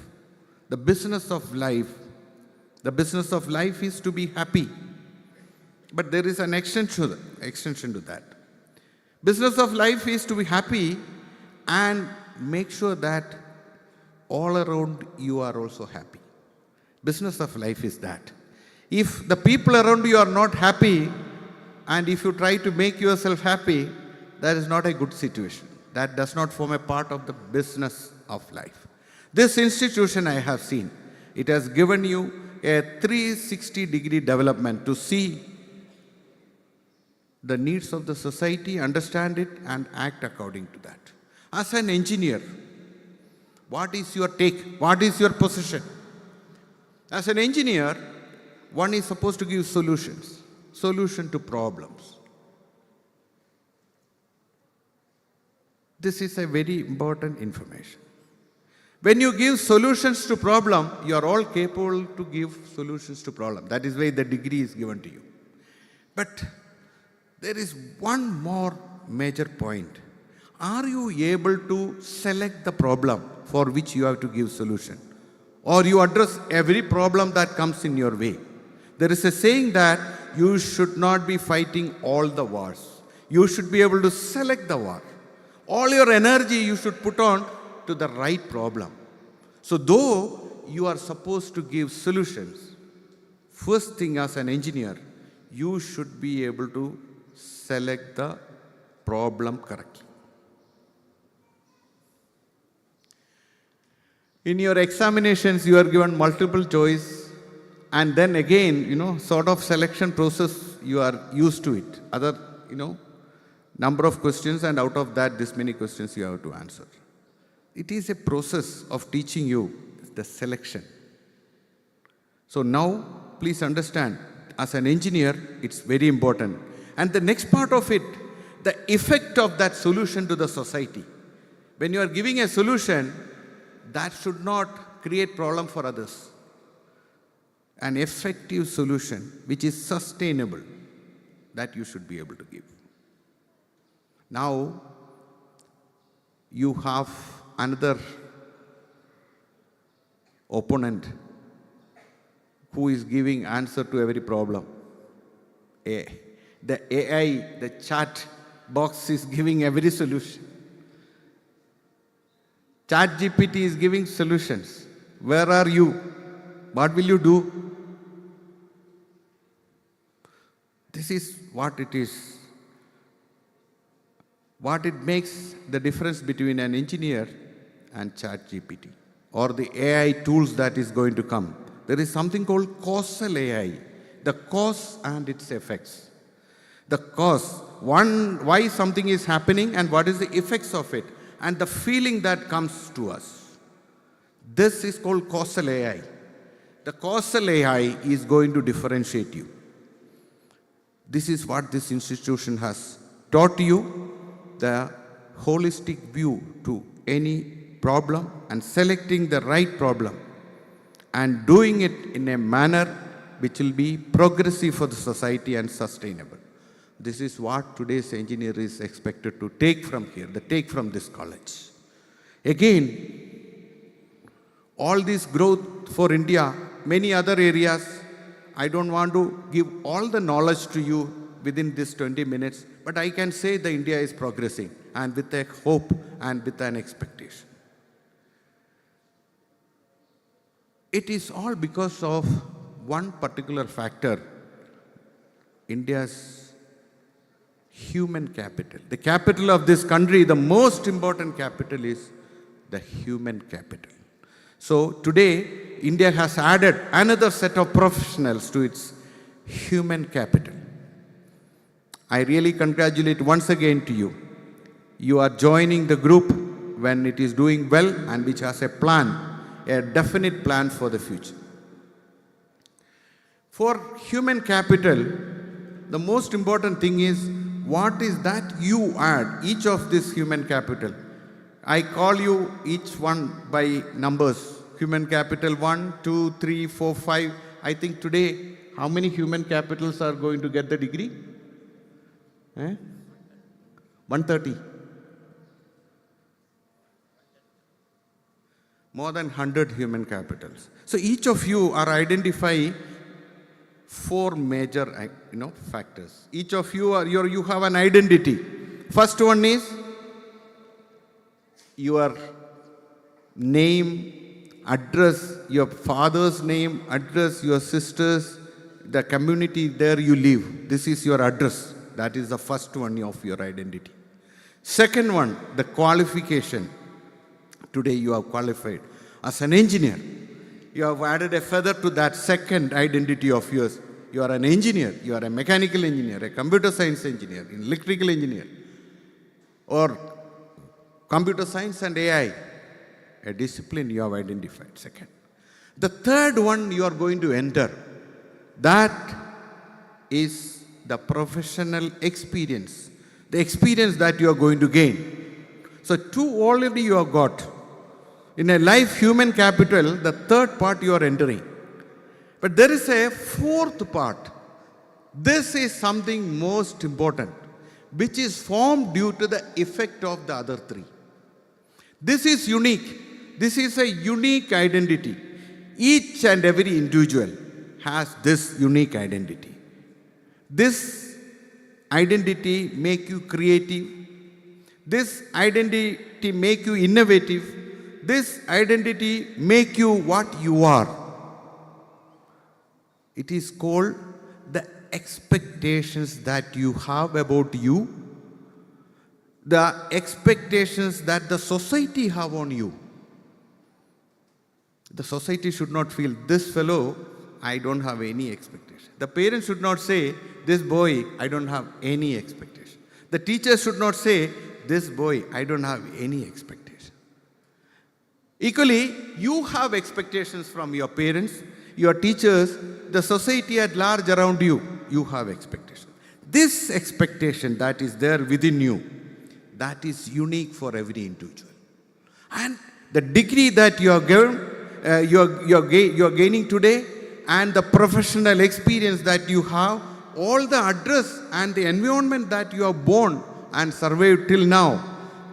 The business of life is to be happy. But there is an extension to that. Business of life is to be happy and make sure that all around you are also happy. Business of life is that. If the people around you are not happy, and if you try to make yourself happy, that is not a good situation. That does not form a part of the business of life. This institution I have seen, it has given you a 360-degree development to see the needs of the society, understand it, and act according to that. As an engineer, what is your take? What is your position? As an engineer, one is supposed to give solutions to problems. This is a very important information. When you give solutions to problem, you are all capable to give solutions to problem. That is why the degree is given to you. But there is one more major point. Are you able to select the problem for which you have to give solution? Or you address every problem that comes in your way? There is a saying that you should not be fighting all the wars. You should be able to select the war. All your energy you should put on to the right problem. So though you are supposed to give solutions, first thing as an engineer, you should be able to select the problem correctly. In your examinations, you are given multiple choice. And then again, sort of selection process, you are used to it. Other, number of questions, and out of that, this many questions you have to answer. It is a process of teaching you the selection. So now, please understand, as an engineer, it's very important. And the next part of it, the effect of that solution to the society. When you are giving a solution, that should not create problem for others. An effective solution which is sustainable, that you should be able to give. Now, you have another opponent who is giving answer to every problem. The AI, the chat box is giving every solution. ChatGPT is giving solutions. Where are you? What will you do? This is what it is. What it makes the difference between an engineer and ChatGPT or the AI tools that is going to come. There is something called causal AI, the cause and its effects. The cause, why something is happening and what is the effects of it and the feeling that comes to us. This is called causal AI. The causal AI is going to differentiate you. This is what this institution has taught you, the holistic view to any problem and selecting the right problem and doing it in a manner which will be progressive for the society and sustainable. This is what today's engineer is expected to take from here, the take from this college. Again, all this growth for India, many other areas, I don't want to give all the knowledge to you within this 20 minutes, but I can say that India is progressing and with a hope and with an expectation. It is all because of one particular factor, India's human capital. The capital of this country, the most important capital is the human capital. So today, India has added another set of professionals to its human capital. I really congratulate once again to you. You are joining the group when it is doing well and which has a plan, a definite plan for the future. For human capital, the most important thing is what is that you add, each of this human capital. I call you each one by numbers. Human capital 1, 2, 3, 4, 5. I think today, how many human capitals are going to get the degree? 130. More than 100 human capitals. So each of you are identifying 4 major factors. Each of you you have an identity. First one is your name, address, your father's name, address, your sisters, the community there you live. This is your address. That is the first one of your identity. Second one, the qualification. Today you are qualified as an engineer. You have added a feather to that second identity of yours. You are an engineer, you are a mechanical engineer, a computer science engineer, an electrical engineer, or computer science and AI, a discipline you have identified. Second. The third one you are going to enter, that is the professional experience, the experience that you are going to gain. So 2 already you have got. In a life human capital, the third part you are entering. But there is a fourth part. This is something most important, which is formed due to the effect of the other 3. This is unique. This is a unique identity. Each and every individual has this unique identity. This identity make you creative. This identity make you innovative. This identity make you what you are. It is called the expectations that you have about you, the expectations that the society have on you. The society should not feel, this fellow, I don't have any expectation. The parents should not say, this boy, I don't have any expectation. The teacher should not say, this boy, I don't have any expectation. Equally, you have expectations from your parents, your teachers, the society at large around you. You have expectations. This expectation that is there within you, that is unique for every individual. And the degree that you are given, you are gaining today, and the professional experience that you have, all the address and the environment that you have born and survived till now,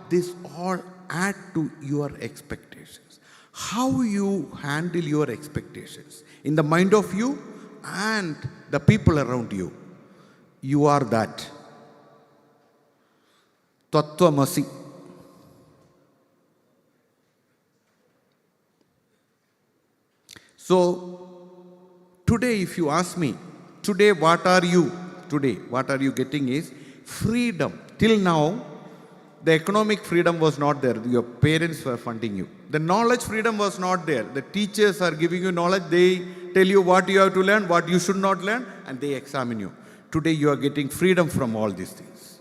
this all add to your expectations. How you handle your expectations in the mind of you and the people around you. You are that. Tattvamasi. So, today if you ask me, today what are you? Today what are you getting is freedom. Till now, the economic freedom was not there. Your parents were funding you. The knowledge freedom was not there. The teachers are giving you knowledge. They tell you what you have to learn, what you should not learn, and they examine you. Today you are getting freedom from all these things.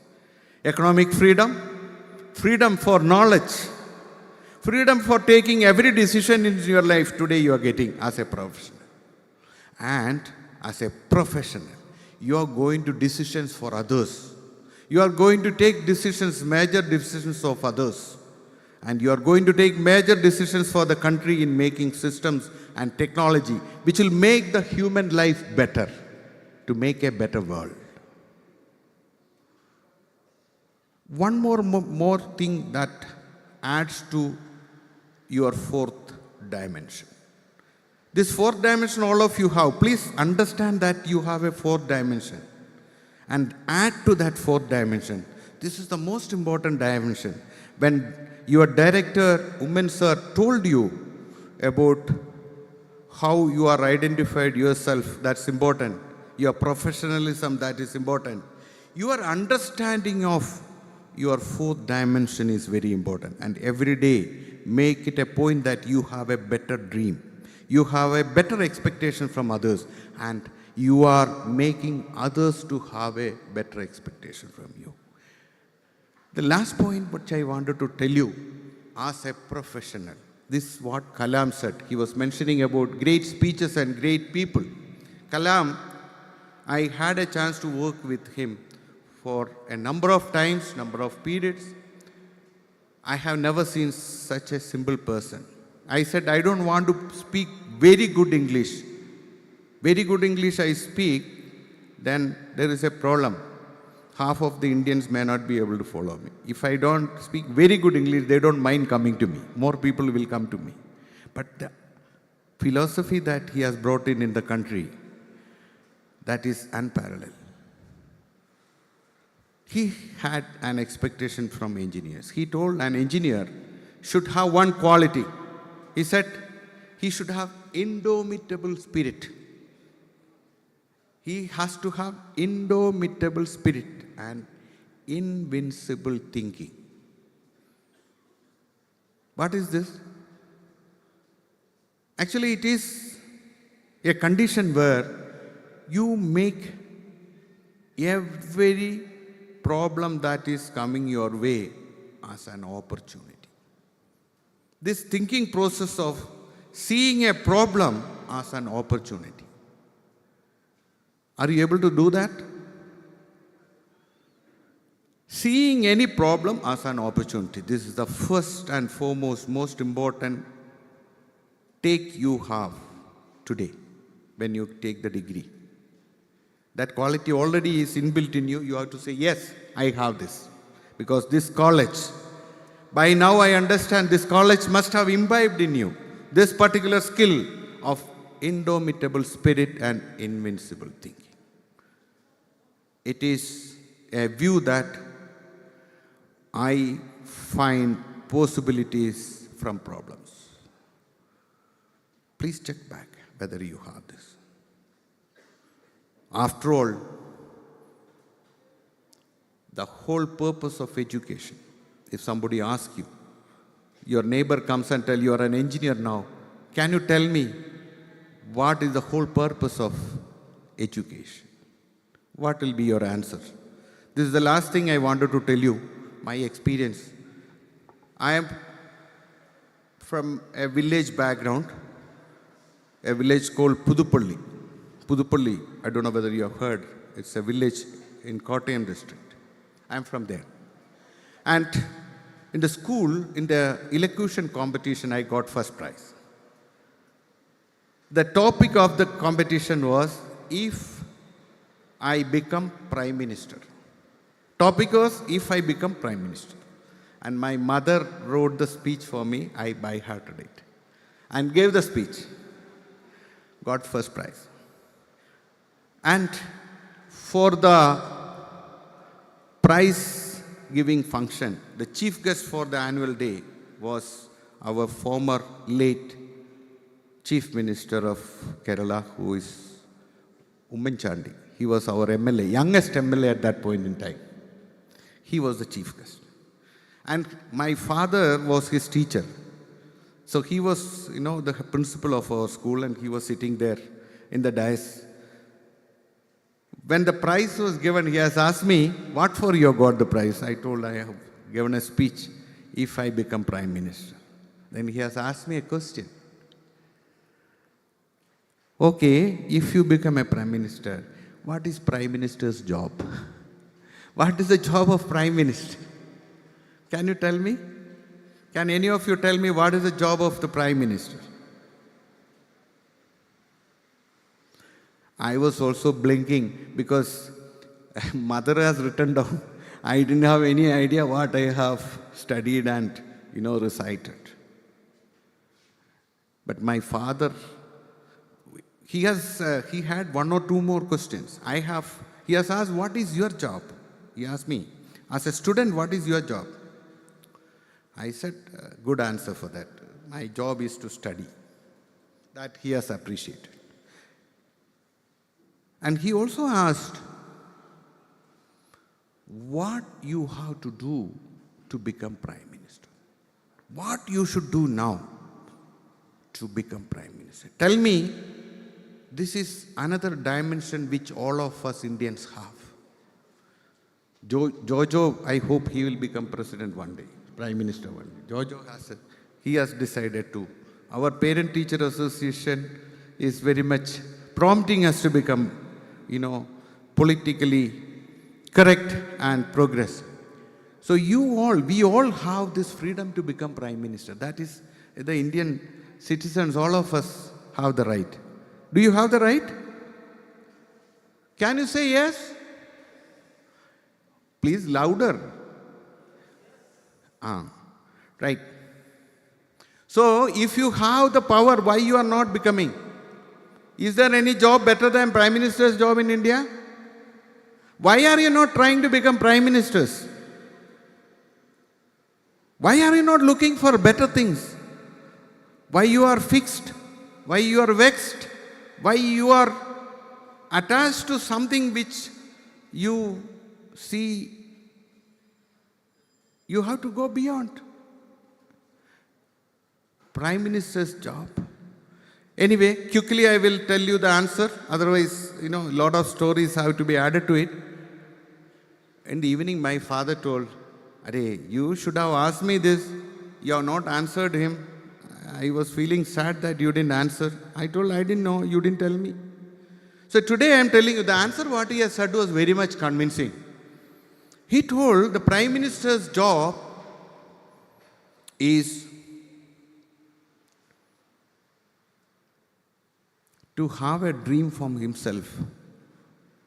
Economic freedom, freedom for knowledge, freedom for taking every decision in your life. Today you are getting as a professional. And as a professional, you are going to decisions for others. You are going to take decisions, major decisions of others. And you are going to take major decisions for the country in making systems and technology, which will make the human life better, to make a better world. One more thing that adds to your fourth dimension. This fourth dimension all of you have. Please understand that you have a fourth dimension. And add to that fourth dimension. This is the most important dimension. When your director, Women Sir, told you about how you are identified yourself, that's important. Your professionalism, that is important. Your understanding of your fourth dimension is very important. And every day, make it a point that you have a better dream. You have a better expectation from others. And you are making others to have a better expectation from you. The last point which I wanted to tell you as a professional, this is what Kalam said. He was mentioning about great speeches and great people. Kalam, I had a chance to work with him for a number of times, number of periods. I have never seen such a simple person. I said, I don't want to speak very good English. Very good English I speak, then there is a problem. Half of the Indians may not be able to follow me. If I don't speak very good English, they don't mind coming to me. More people will come to me. But the philosophy that he has brought in the country, that is unparalleled. He had an expectation from engineers. He told an engineer should have one quality. He said he should have indomitable spirit. He has to have indomitable spirit and invincible thinking. What is this? Actually, it is a condition where you make every problem that is coming your way as an opportunity. This thinking process of seeing a problem as an opportunity. Are you able to do that? Seeing any problem as an opportunity. This is the first and foremost, most important take you have today when you take the degree. That quality already is inbuilt in you. You have to say, yes, I have this. Because this college, by now I understand this college must have imbibed in you this particular skill of indomitable spirit and invincible thinking. It is a view that I find possibilities from problems. Please check back whether you have this. After all, the whole purpose of education, if somebody asks you, your neighbor comes and tells you are an engineer now, can you tell me what is the whole purpose of education? What will be your answer? This is the last thing I wanted to tell you, my experience. I am from a village background, a village called Pudupalli. Pudupalli, I don't know whether you have heard, it's a village in Kottayam district. I am from there. And in the school, in the elocution competition, I got first prize. The topic of the competition was, if I become Prime Minister. Topic was, if I become Prime Minister. And my mother wrote the speech for me, I by hearted it. And gave the speech. Got first prize. And for the prize giving function, the chief guest for the annual day was our former late Chief Minister of Kerala, who is Ummenchandi. He was our MLA, youngest MLA at that point in time. He was the chief guest. And my father was his teacher. So he was, the principal of our school, and he was sitting there in the dais. When the prize was given, he has asked me, what for you got the prize? I told I have given a speech, if I become Prime Minister. Then he has asked me a question. Okay, if you become a Prime Minister, what is Prime Minister's job? What is the job of Prime Minister? Can you tell me? Can any of you tell me what is the job of the Prime Minister? I was also blinking because mother has written down. I didn't have any idea what I have studied and, recited. But my father, he had one or two more questions. He has asked, what is your job? He asked me, as a student, what is your job? I said, good answer for that. My job is to study. That he has appreciated. And he also asked, what you have to do to become Prime Minister. What you should do now to become Prime Minister. Tell me, this is another dimension which all of us Indians have. Jojo, I hope he will become president one day, Prime Minister one day. Jojo he has decided to. Our Parent-Teacher Association is very much prompting us to become, politically correct and progress. So we all have this freedom to become Prime Minister. That is, the Indian citizens, all of us have the right. Do you have the right? Can you say yes? Please, louder. Right. So, if you have the power, why you are not becoming? Is there any job better than Prime Minister's job in India? Why are you not trying to become Prime Ministers? Why are you not looking for better things? Why you are fixed? Why you are vexed? Why you are attached to something which you see you have to go beyond? Prime Minister's job. Anyway, quickly I will tell you the answer. Otherwise, a lot of stories have to be added to it. In the evening, my father told, "Arey, you should have asked me this. You have not answered him. I was feeling sad that you didn't answer." I told, "I didn't know. You didn't tell me." So today I am telling you the answer what he has said was very much convincing. He told the Prime Minister's job is to have a dream for himself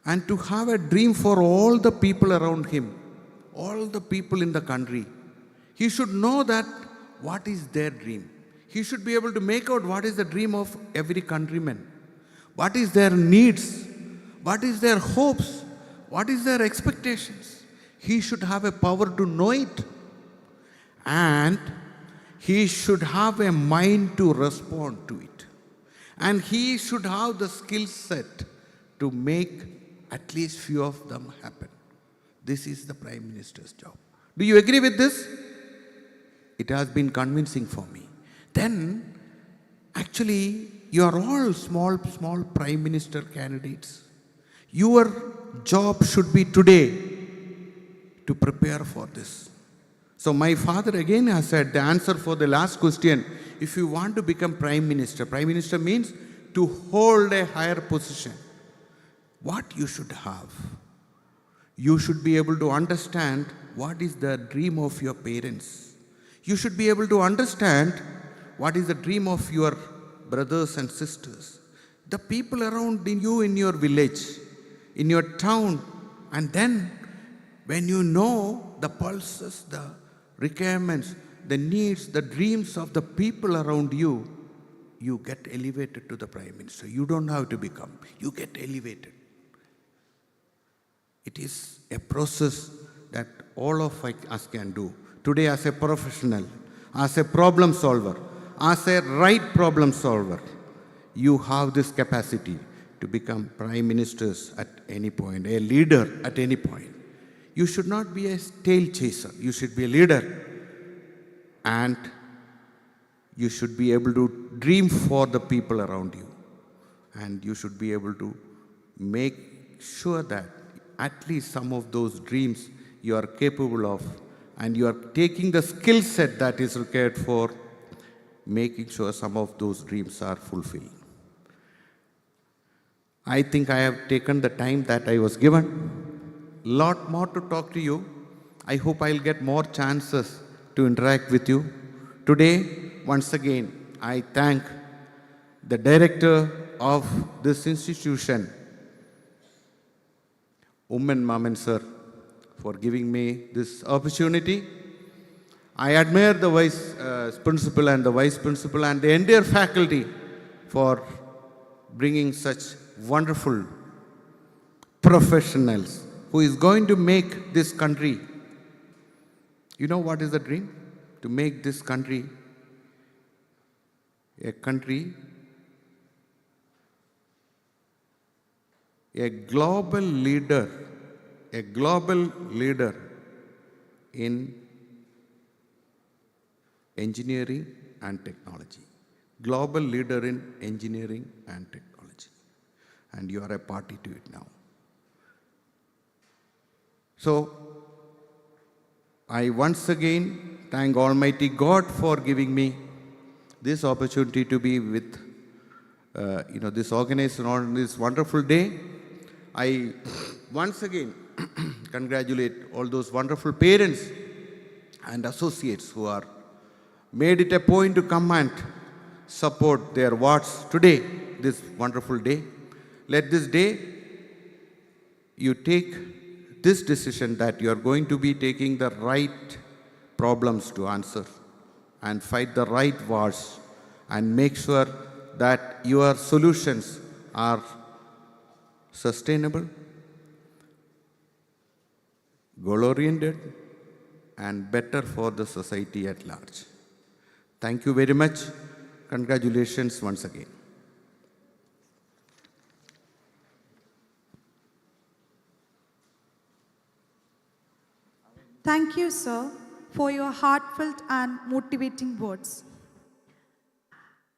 and to have a dream for all the people around him, all the people in the country. He should know that what is their dream. He should be able to make out what is the dream of every countryman. What is their needs? What is their hopes? What is their expectations? He should have a power to know it. And he should have a mind to respond to it. And he should have the skill set to make at least few of them happen. This is the Prime Minister's job. Do you agree with this? It has been convincing for me. Then, actually, you are all small Prime Minister candidates. Your job should be today to prepare for this. So my father again has said the answer for the last question, if you want to become Prime Minister means to hold a higher position. What you should have? You should be able to understand what is the dream of your parents. You should be able to understand what is the dream of your brothers and sisters, the people around you in your village, in your town. And then when you know the pulses, the requirements, the needs, the dreams of the people around you, you get elevated to the Prime Minister. You don't have to become, you get elevated. It is a process that all of us can do. Today as a professional, as a problem solver, as a right problem solver, you have this capacity to become Prime Ministers at any point, a leader at any point. You should not be a tail chaser. You should be a leader. And you should be able to dream for the people around you. And you should be able to make sure that at least some of those dreams you are capable of, and you are taking the skill set that is required for making sure some of those dreams are fulfilled. I think I have taken the time that I was given. Lot more to talk to you. I hope I'll get more chances to interact with you. Today, once again, I thank the director of this institution, Momento sir, for giving me this opportunity. I admire the vice principal and the vice principal and the entire faculty for bringing such wonderful professionals who is going to make this country. You know what is the dream? To make this country a global leader a global leader in engineering and technology. Global leader in engineering and technology. And you are a party to it now. So, I once again thank Almighty God for giving me this opportunity to be with this organization on this wonderful day. I once again congratulate all those wonderful parents and associates who are made it a point to come and support their wards today, this wonderful day. Let this day you take this decision that you are going to be taking the right problems to answer and fight the right wars and make sure that your solutions are sustainable, goal-oriented, and better for the society at large. Thank you very much. Congratulations once again. Thank you, sir, for your heartfelt and motivating words.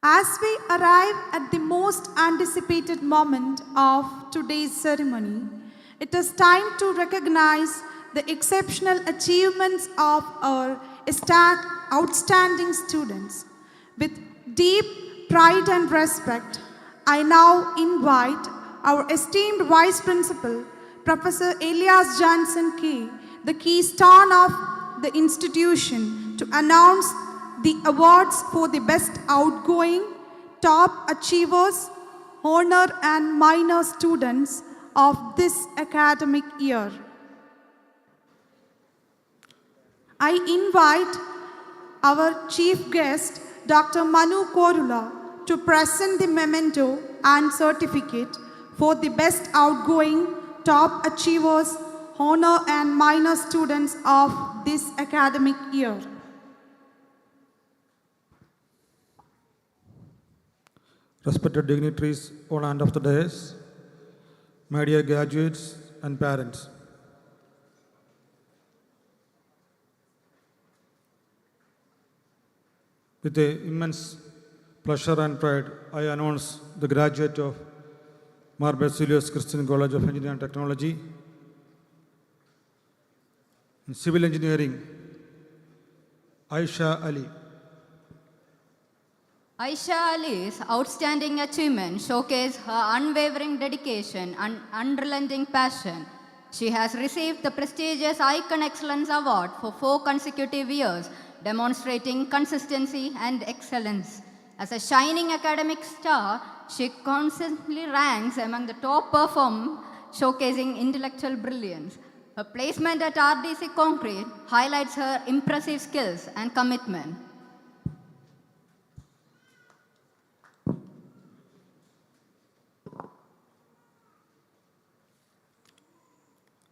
As we arrive at the most anticipated moment of today's ceremony, it is time to recognize the exceptional achievements of our outstanding students. With deep pride and respect, I now invite our esteemed Vice Principal, Professor Elias Johnson K., the keystone of the institution, to announce the awards for the best outgoing, top achievers, honor and minor students of this academic year. I invite our chief guest, Dr. Manu Korula, to present the memento and certificate for the best outgoing, top achievers, honor and minor students of this academic year. Respected dignitaries on and of the dais, my dear graduates and parents. With immense pleasure and pride, I announce the graduate of Baselios Christian College of Engineering and Technology in Civil Engineering, Aisha Ali. Aisha Ali's outstanding achievement showcase her unwavering dedication and unrelenting passion. She has received the prestigious Icon Excellence Award for 4 consecutive years, demonstrating consistency and excellence. As a shining academic star, she constantly ranks among the top performers, showcasing intellectual brilliance. Her placement at RDC Concrete highlights her impressive skills and commitment.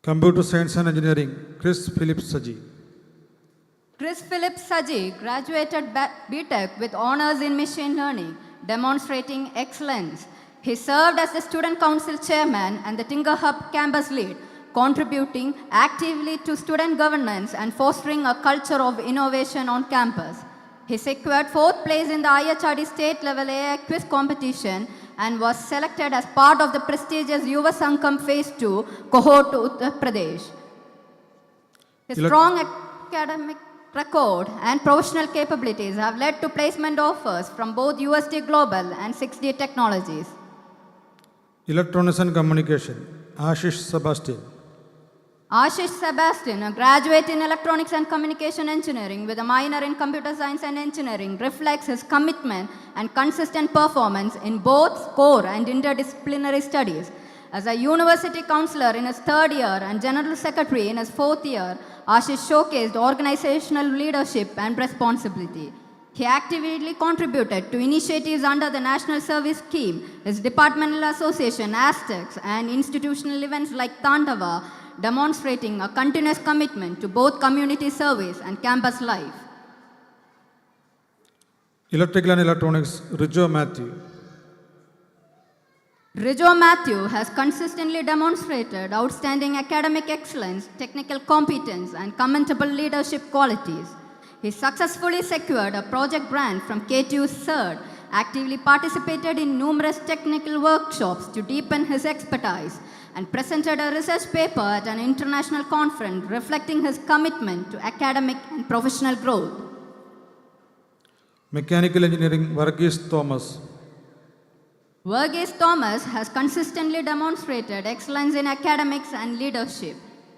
Computer Science and Engineering, Chris Phillips Saji. Chris Phillips Saji graduated B.Tech with honors in machine learning, demonstrating excellence. He served as the student council chairman and the Tinker Hub campus lead, contributing actively to student governance and fostering a culture of innovation on campus. He secured 4th place in the IHRD state level AI quiz competition and was selected as part of the prestigious Yuva Sangam Phase 2 cohort to Uttar Pradesh. His strong academic record and professional capabilities have led to placement offers from both USD Global and 6D Technologies. Electronics and Communication, Ashish Sebastian. Ashish Sebastian, a graduate in Electronics and Communication Engineering with a minor in Computer Science and Engineering, reflects his commitment and consistent performance in both core and interdisciplinary studies. As a university counselor in his 3rd year and general secretary in his 4th year, Ashish showcased organizational leadership and responsibility. He actively contributed to initiatives under the National Service Scheme, his departmental association, Aztecs, and institutional events like Tandava, demonstrating a continuous commitment to both community service and campus life. Electrical and Electronics, Rijo Matthew. Rijo Matthew has consistently demonstrated outstanding academic excellence, technical competence, and commendable leadership qualities. He successfully secured a project grant from K2 CERD, actively participated in numerous technical workshops to deepen his expertise, and presented a research paper at an international conference reflecting his commitment to academic and professional growth. Mechanical Engineering, Varghese Thomas. Varghese Thomas has consistently demonstrated excellence in academics and leadership.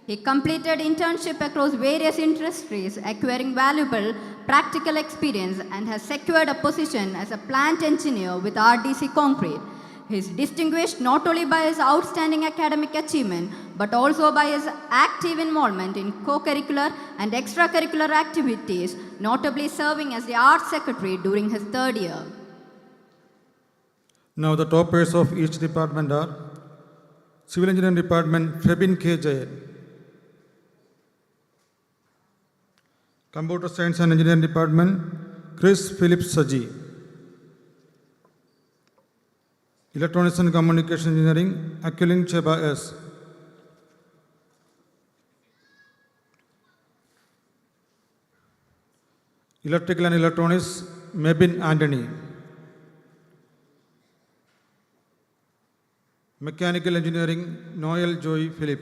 He completed internship across various industries, acquiring valuable practical experience, and has secured a position as a plant engineer with RDC Concrete. He is distinguished not only by his outstanding academic achievement, but also by his active involvement in co-curricular and extracurricular activities, notably serving as the art secretary during his third year. Now the toppers of each department are Civil Engineering Department, Febin K. Jayan. Computer Science and Engineering Department, Chris Philip Saji. Electronics and Communication Engineering, Akilin Cheba S. Electrical and Electronics, Mebin Anthony. Mechanical Engineering, Noel Joy Philip.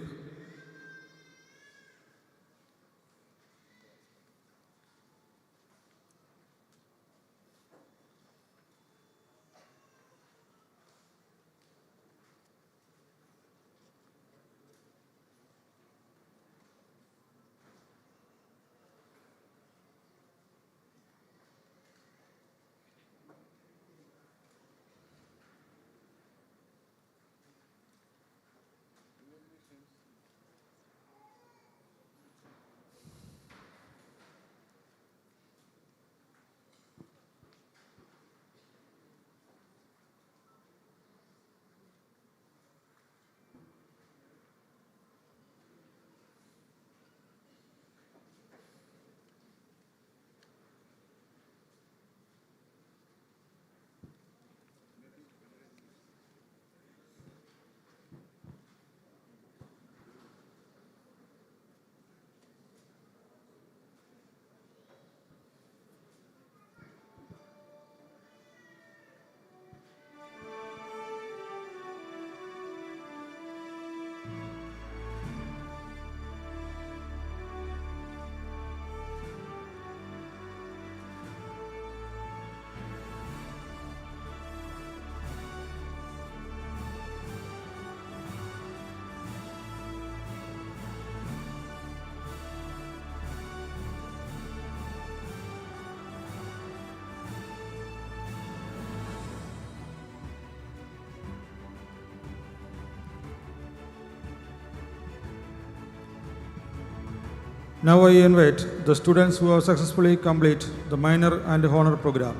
Now I invite the students who have successfully completed the minor and honor program.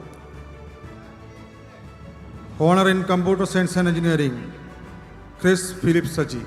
Honor in Computer Science and Engineering, Chris Philip Saji.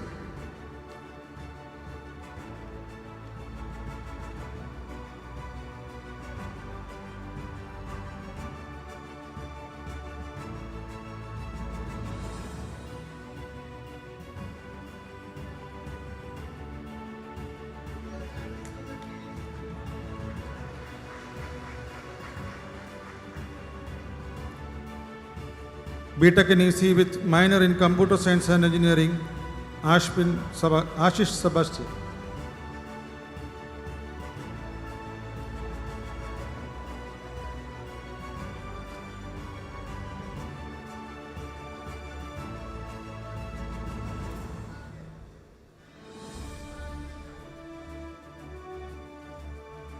B.Tech in EC with minor in Computer Science and Engineering, Ashish Sebastian.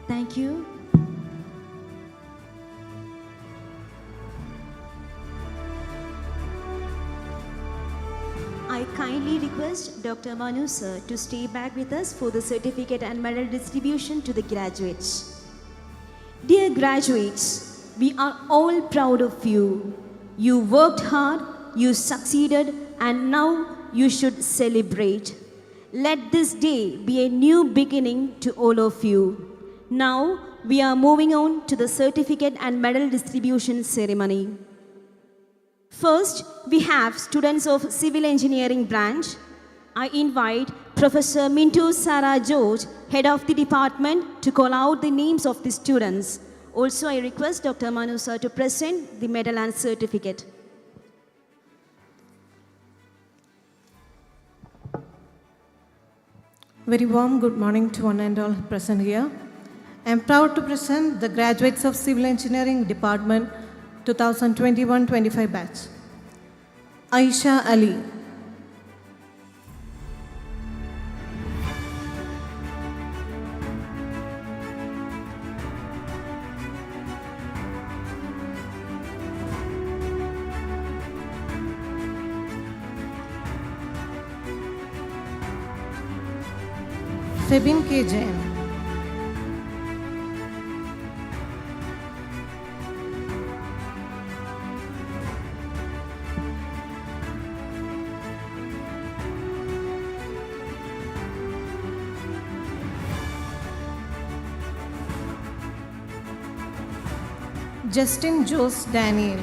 Thank you. I kindly request Dr. Manu sir to stay back with us for the certificate and medal distribution to the graduates. Dear graduates, we are all proud of you. You worked hard, you succeeded, and now you should celebrate. Let this day be a new beginning to all of you. Now we are moving on to the certificate and medal distribution ceremony. First, we have students of Civil Engineering branch. I invite Professor Mintu Sarah George, Head of the department, to call out the names of the students. Also, I request Dr. Manu sir to present the medal and certificate. Very warm good morning to one and all present here. I am proud to present the graduates of Civil Engineering Department 2021-25 batch. Aisha Ali. Febin K. Jain. Justin Jose Daniel.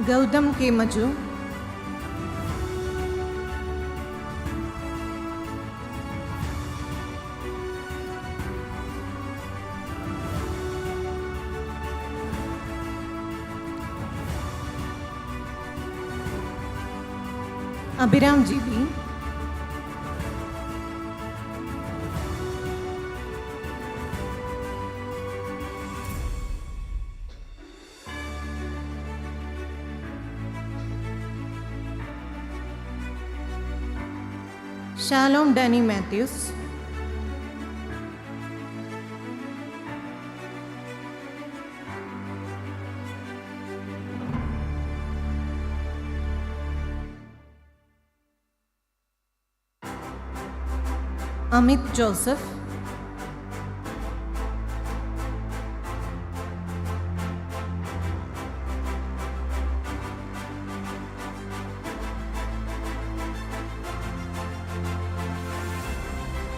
Gautam K. Maju. Abhiram GB. Shalom Danny Matthews. Amit Joseph.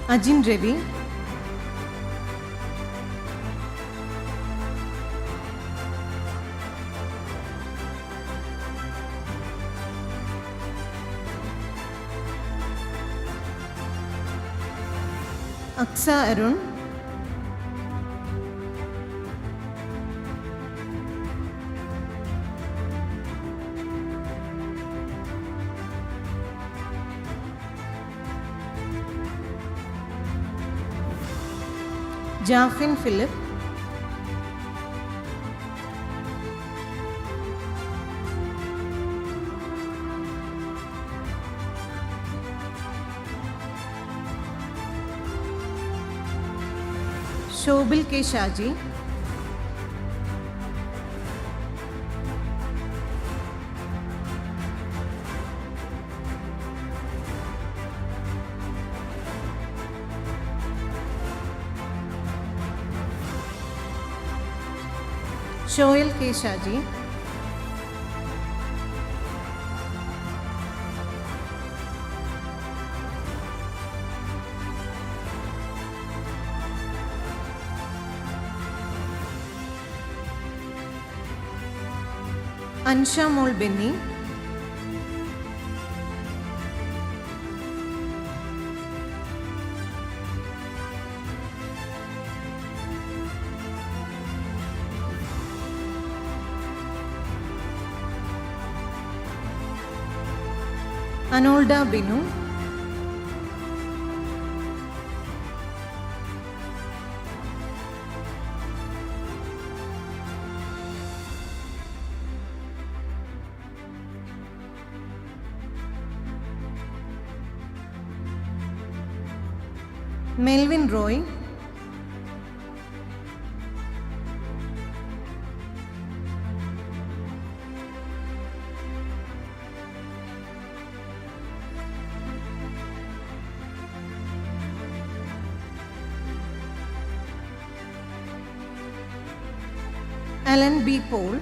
Ajin Ravi. Aksa Arun. Jafin Philip. Shobil K. Shaji. Shoel K. Shaji. Ansha Mol Benny. Anolda Binu. Melvin Roy. Alan B. Paul.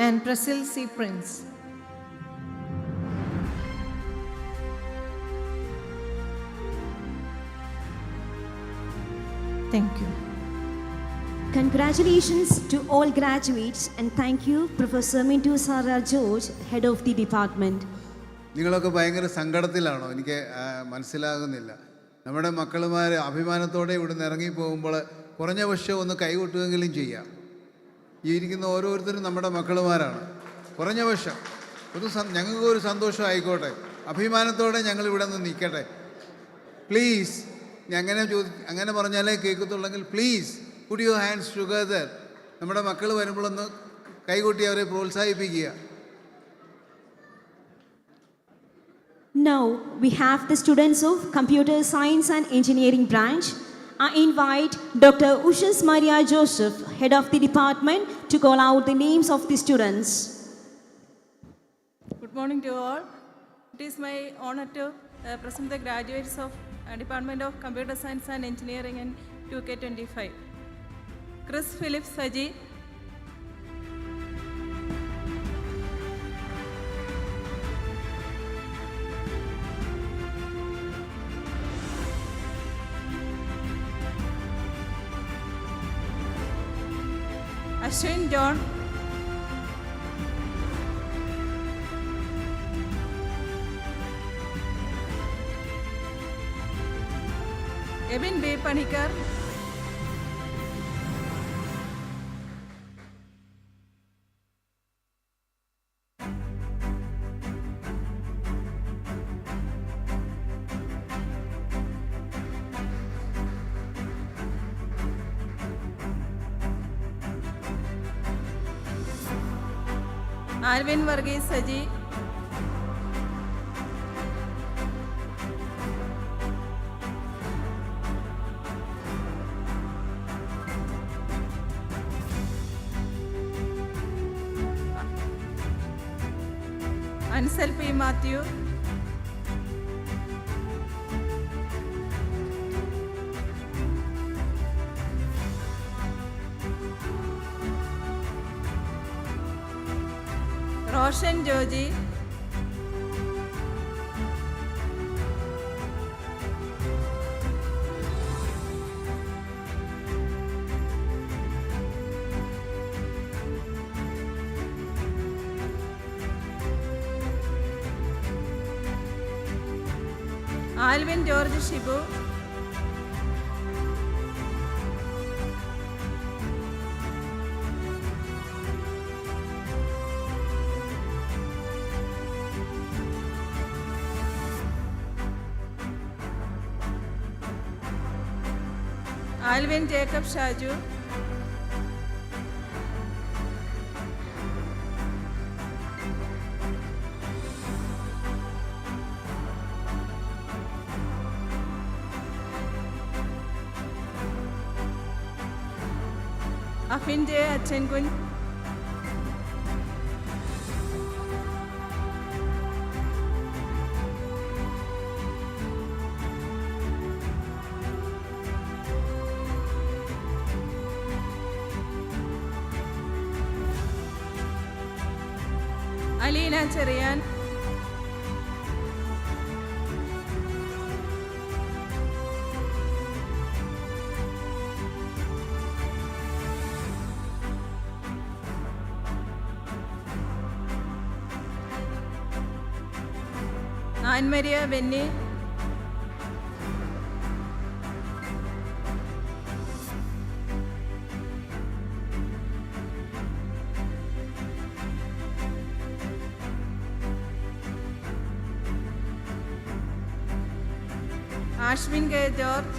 and Prasil C. Prince. Thank you. Congratulations to all graduates and thank you Professor Mintu Sarah George, Head of the Department. നിങ്ങളൊക്കെ ഭയങ്കര സങ്കടത്തിലാണോ? എനിക്ക് മനസ്സിലാകുന്നില്ല. നമ്മുടെ മക്കളുമാർ അഭിമാനത്തോടെ ഇവിടുന്ന് ഇറങ്ങി പോകുമ്പോൾ കുറഞ്ഞ പക്ഷം ഒന്ന് കൈകൊട്ടുമെങ്കിലും ചെയ്യാം. ഈ ഇരിക്കുന്ന ഓരോരുത്തരും നമ്മുടെ മക്കളുമാരാണ്. കുറഞ്ഞ പക്ഷം ഞങ്ങൾക്കൊരു സന്തോഷം ആയിക്കോട്ടെ. അഭിമാനത്തോടെ ഞങ്ങൾ ഇവിടെ നിന്ന് നിൽക്കട്ടെ. പ്ലീസ്, അങ്ങനെ പറഞ്ഞാലേ കേൾക്കത്തുള്ളെങ്കിൽ please put your hands together. നമ്മുടെ മക്കൾ വരുമ്പോഴൊന്ന് കൈകൊട്ടി അവരെ പ്രോത്സാഹിപ്പിക്കുക. Now we have the students of Computer Science and Engineering branch. I invite Dr. Ushas Maria Joseph, Head of the Department, to call out the names of the students. Good morning to all. It is my honor to present the graduates of Department of Computer Science and Engineering in 2K25. Chris Philip Saji, Ashwin John, Evin B. Panikar, Alvin Varghese Saji, Ansel P. Matthew, Roshan Joji, Alvin George Shibu, Alvin Jacob Shaju, Afin J. Achengun, Alina Cherian, Anne Maria Benny, Ashwin K. George,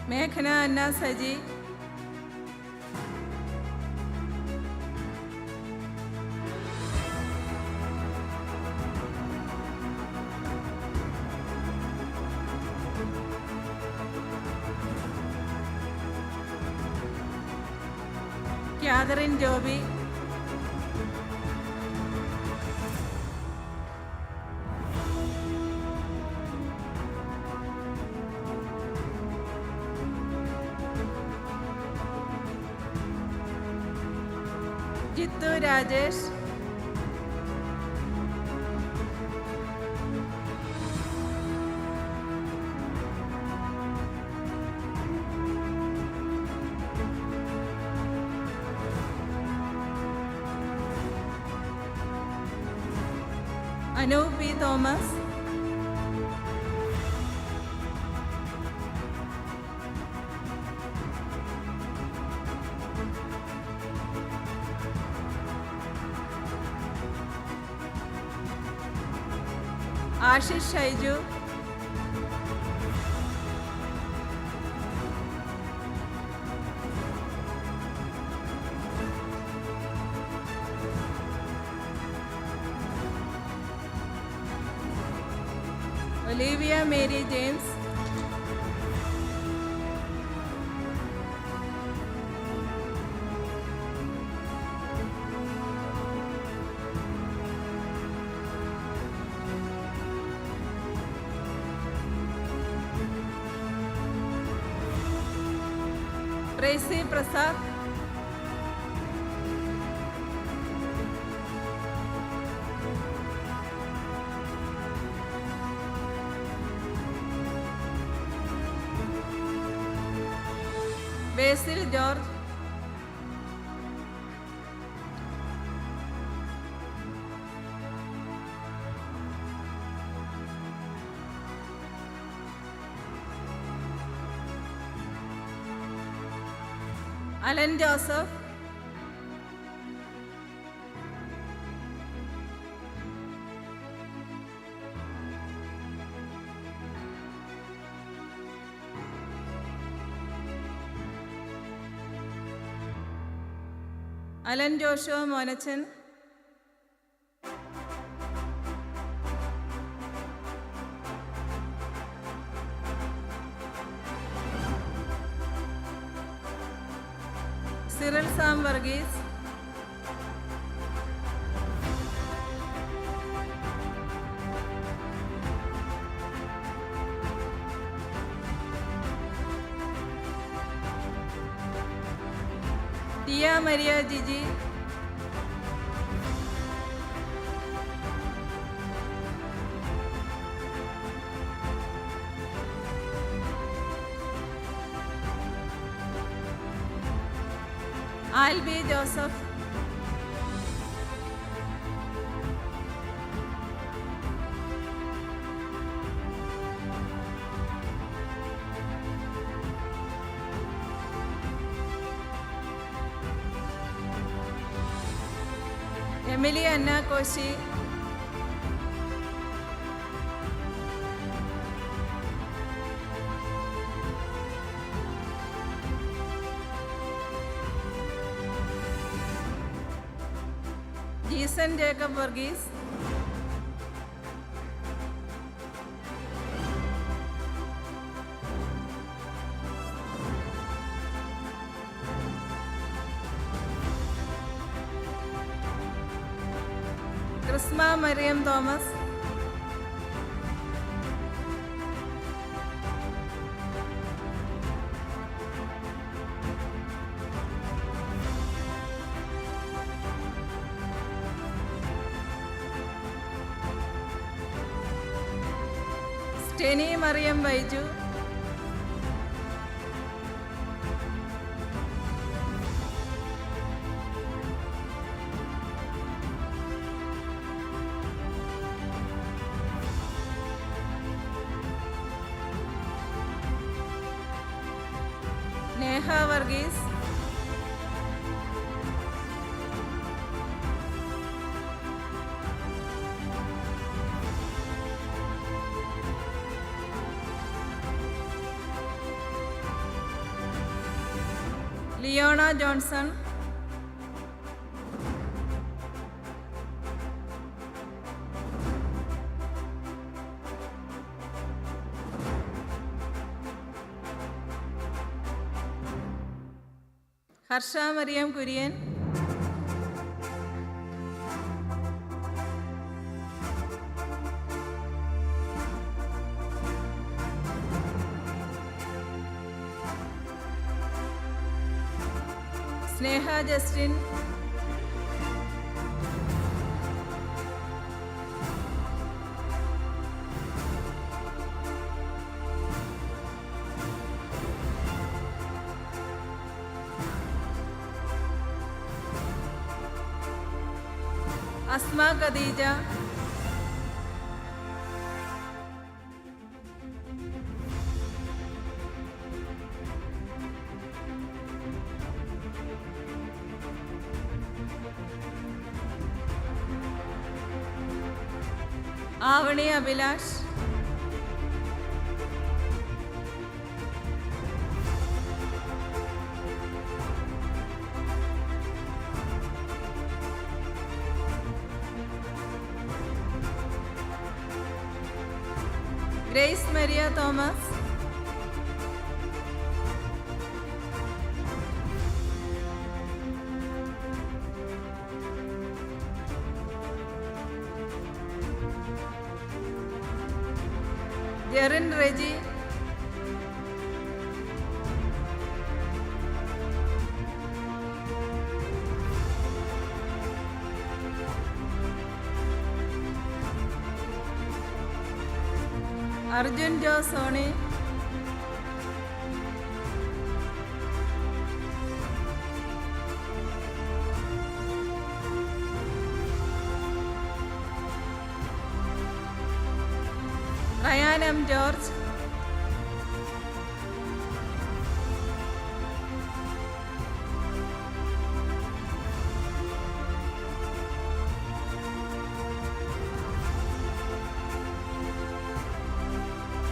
Meghna Anna Saji, Catherine Joby, Jittu Rajesh, Anu P. Thomas, Ashish Shaiju, Olivia Mary James, Tracy Prasad, Basil George, Alan Joseph, Alan Joshua Monachan, Cyril Sam Varghese, Tia Maria Gigi, Albi Joseph, Emily Anna Koshi, Jason Jacob Varghese, Krisma Mariam Thomas, Steny Mariam Baiju, Neha Varghese, Leona Johnson, Harsha Mariyam Kurian, Sneha Justin, Asma Khadeeja, Avani Abhilash, Grace Maria Thomas, Jerin Reji, Arjun Jo Sony, Rayan M George,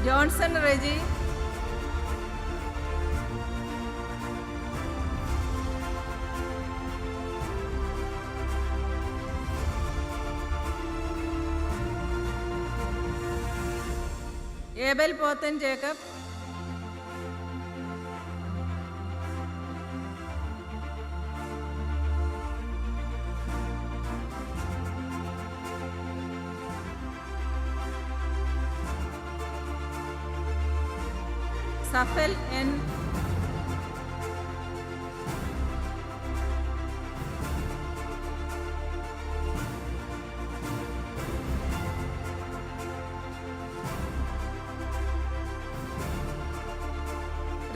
Johnson Reji, Abel Pothen Jacob, Safal N,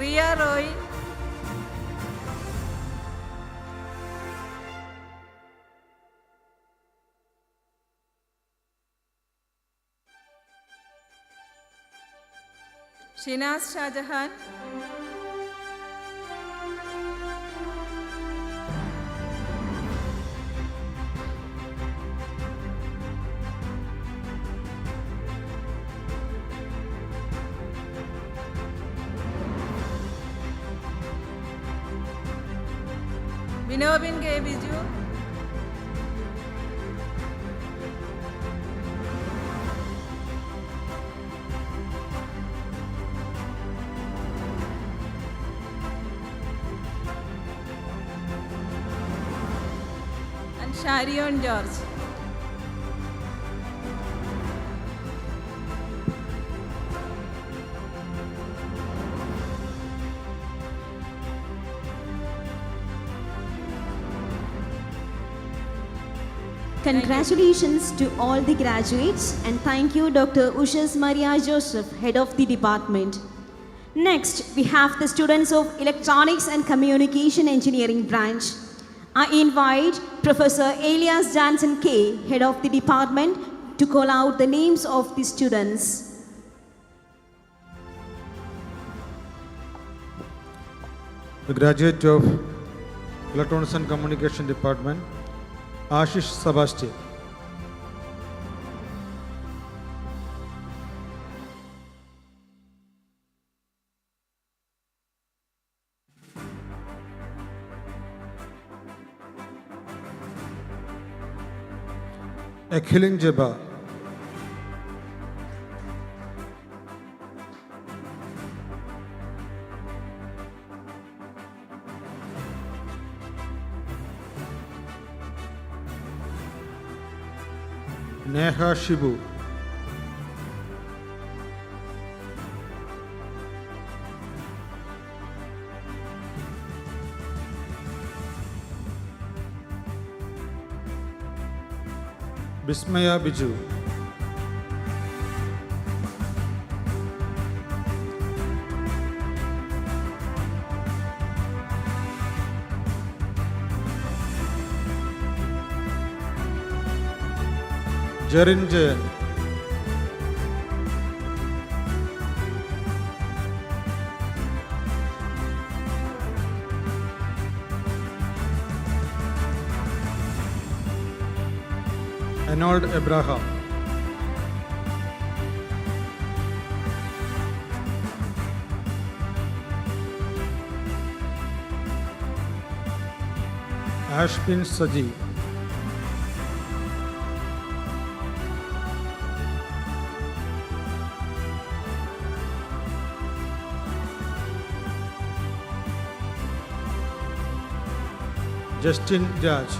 Riya Roy, Shinas Shajahan, Vinobin K Biju, Sharion George. Congratulations to all the graduates and thank you Dr. Ushas Maria Joseph, Head of the Department. Next, we have the students of Electronics and Communication Engineering branch. I invite Professor Elias Jansen K, Head of the Department, to call out the names of the students. The graduate of Electronics and Communication Department, Ashish Sebastian. Akhilin Jeba. Neha Shibu. Bismaya Biju. Jarin Jayan. Arnold Abraham. Ashpin Saji. Justin Judge.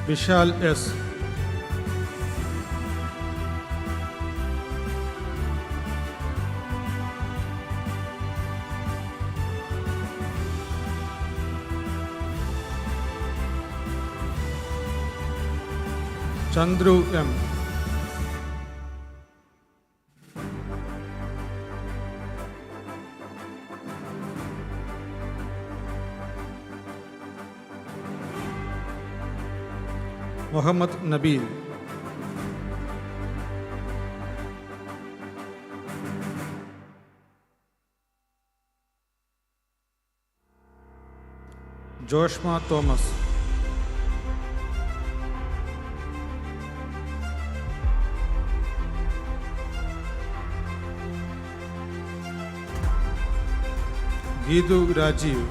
Vishal S. Chandru M. Muhammad Nabil. Joshua Thomas. Gidu Rajiv.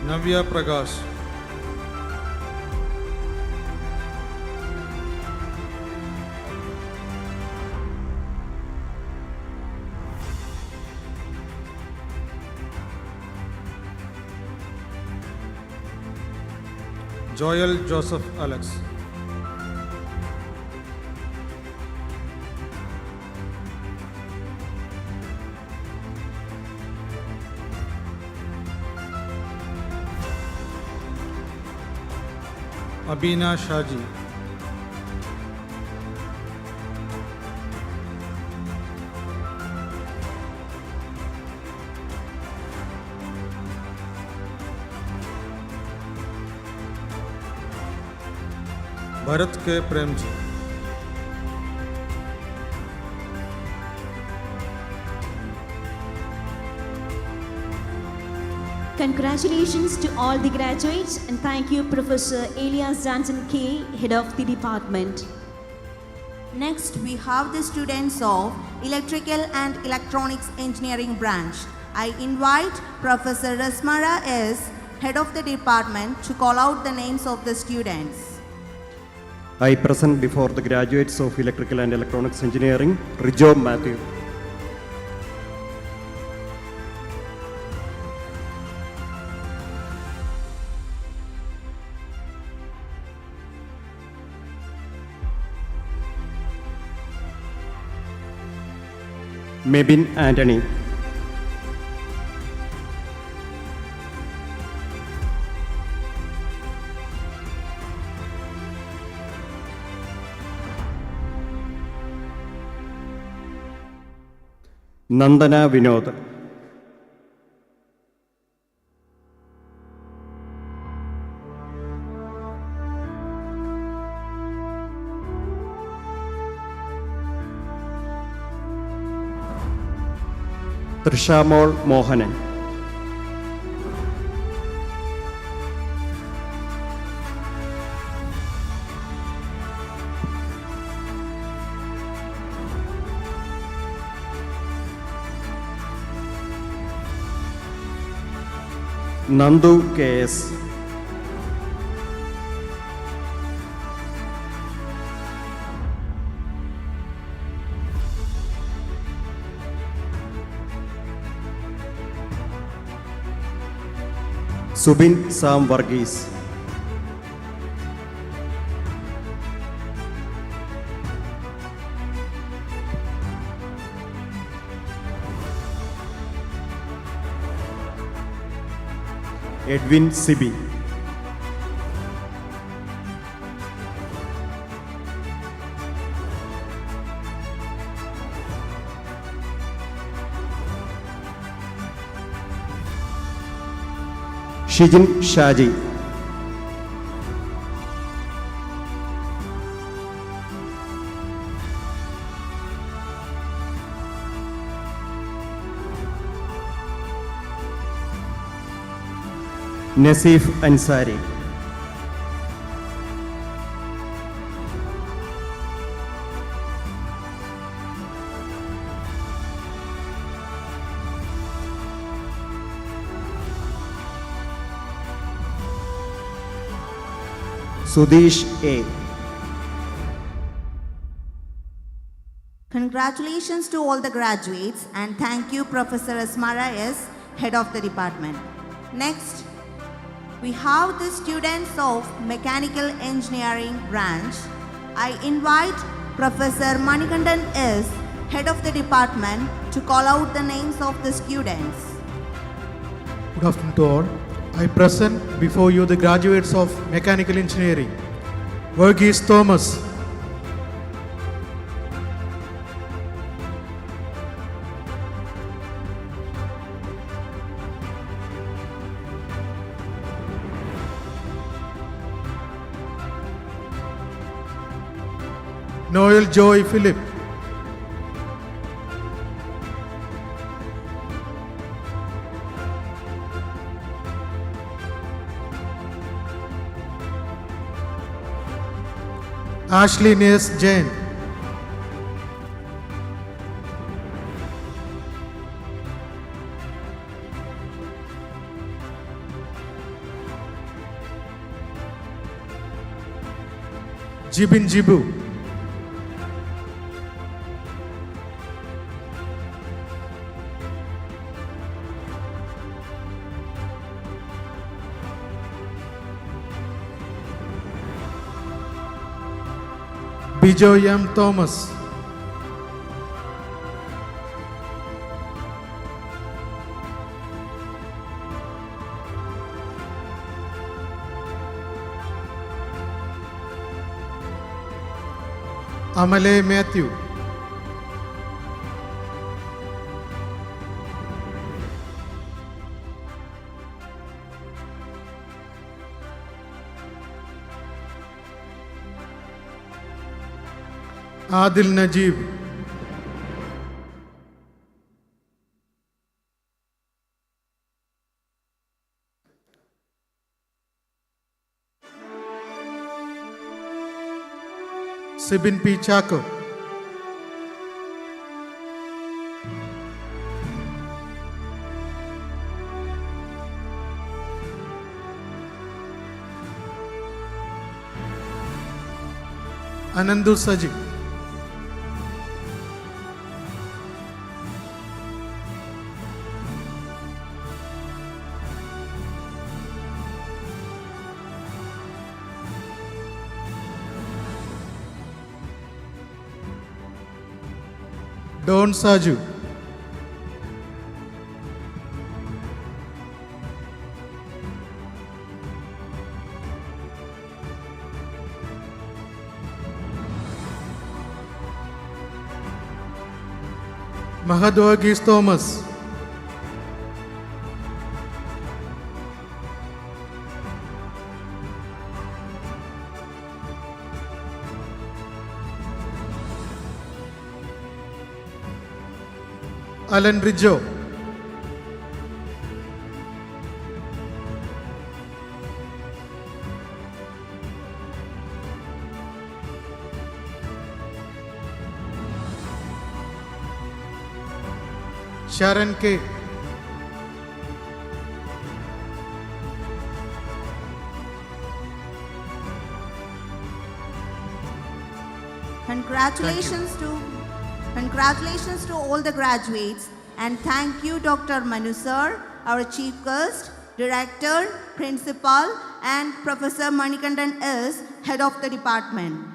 Navya Prakash. Joel Joseph Alex. Abina Shaji. Bharat K. Premji. Congratulations to all the graduates and thank you Professor Elias Johnson K, Head of the Department. Next, we have the students of Electrical and Electronics Engineering branch. I invite Professor Rasmara S, Head of the Department, to call out the names of the students. I present before the graduates of Electrical and Electronics Engineering, Rijo Matthew. Mebin Anthony. Nandana Vinod. Trishamol Mohanan. Nandu K.S. Subin Sam Varghese. Edwin Sibi. Shijin Shaji. Nasif Ansari. Sudesh A. Congratulations to all the graduates and thank you Professor Asmara S, Head of the Department. Next, we have the students of Mechanical Engineering branch. I invite Professor Manikandan S, Head of the Department, to call out the names of the students. Good afternoon to all. I present before you the graduates of Mechanical Engineering. Varghese Thomas. Noel Joy Philip. Ashley Nes Jain. Jibin Jibu. Bijoy M. Thomas. Amale Matthew. Adil Najib. Sibin P. Chako. Anandu Saji. Don Saju. Mahadwagis Thomas. Alan Rijo. Sharon K. Congratulations to all the graduates, and thank you, Dr. Manu sir, our chief guest, director, principal, and Professor Manikandan is head of the department.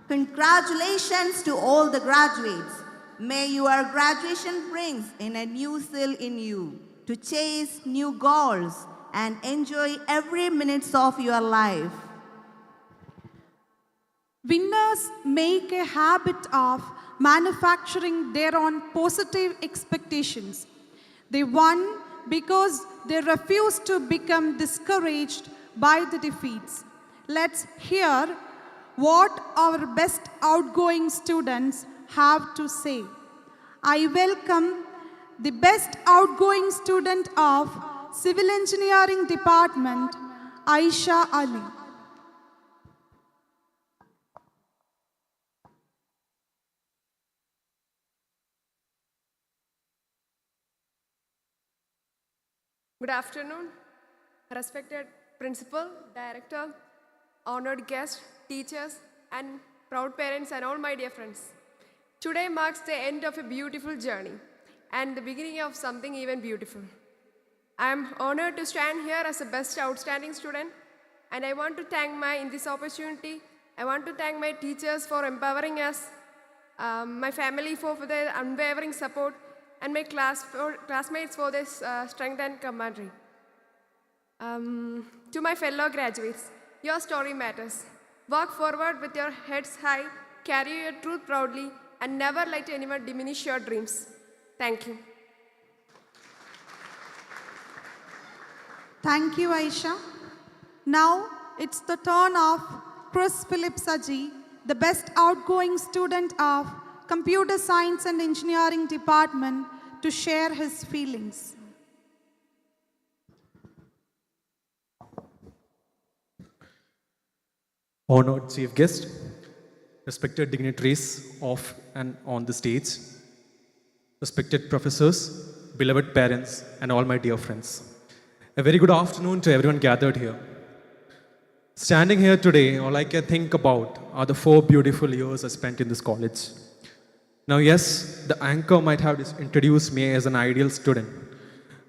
Congratulations to all the graduates. May your graduation brings in a new zeal in you to chase new goals and enjoy every minute of your life. Winners make a habit of manufacturing their own positive expectations. They won because they refuse to become discouraged by the defeats. Let's hear what our best outgoing students have to say. I welcome the best outgoing student of Civil Engineering Department, Aisha Ali. Good afternoon, respected principal, director, honored guests, teachers, and proud parents, and all my dear friends. Today marks the end of a beautiful journey and the beginning of something even beautiful. I am honored to stand here as the best outstanding student, and I want to thank in this opportunity, I want to thank my teachers for empowering us, my family for their unwavering support, and my classmates for their strength and camaraderie. To my fellow graduates, your story matters. Walk forward with your heads high, carry your truth proudly, and never let anyone diminish your dreams. Thank you. Thank you, Aisha. Now it's the turn of Chris Phillips Aji, the best outgoing student of Computer Science and Engineering Department, to share his feelings. Honored chief guest, respected dignitaries of and on the stage, respected professors, beloved parents, and all my dear friends. A very good afternoon to everyone gathered here. Standing here today, all I can think about are the 4 beautiful years I spent in this college. Now, yes, the anchor might have introduced me as an ideal student,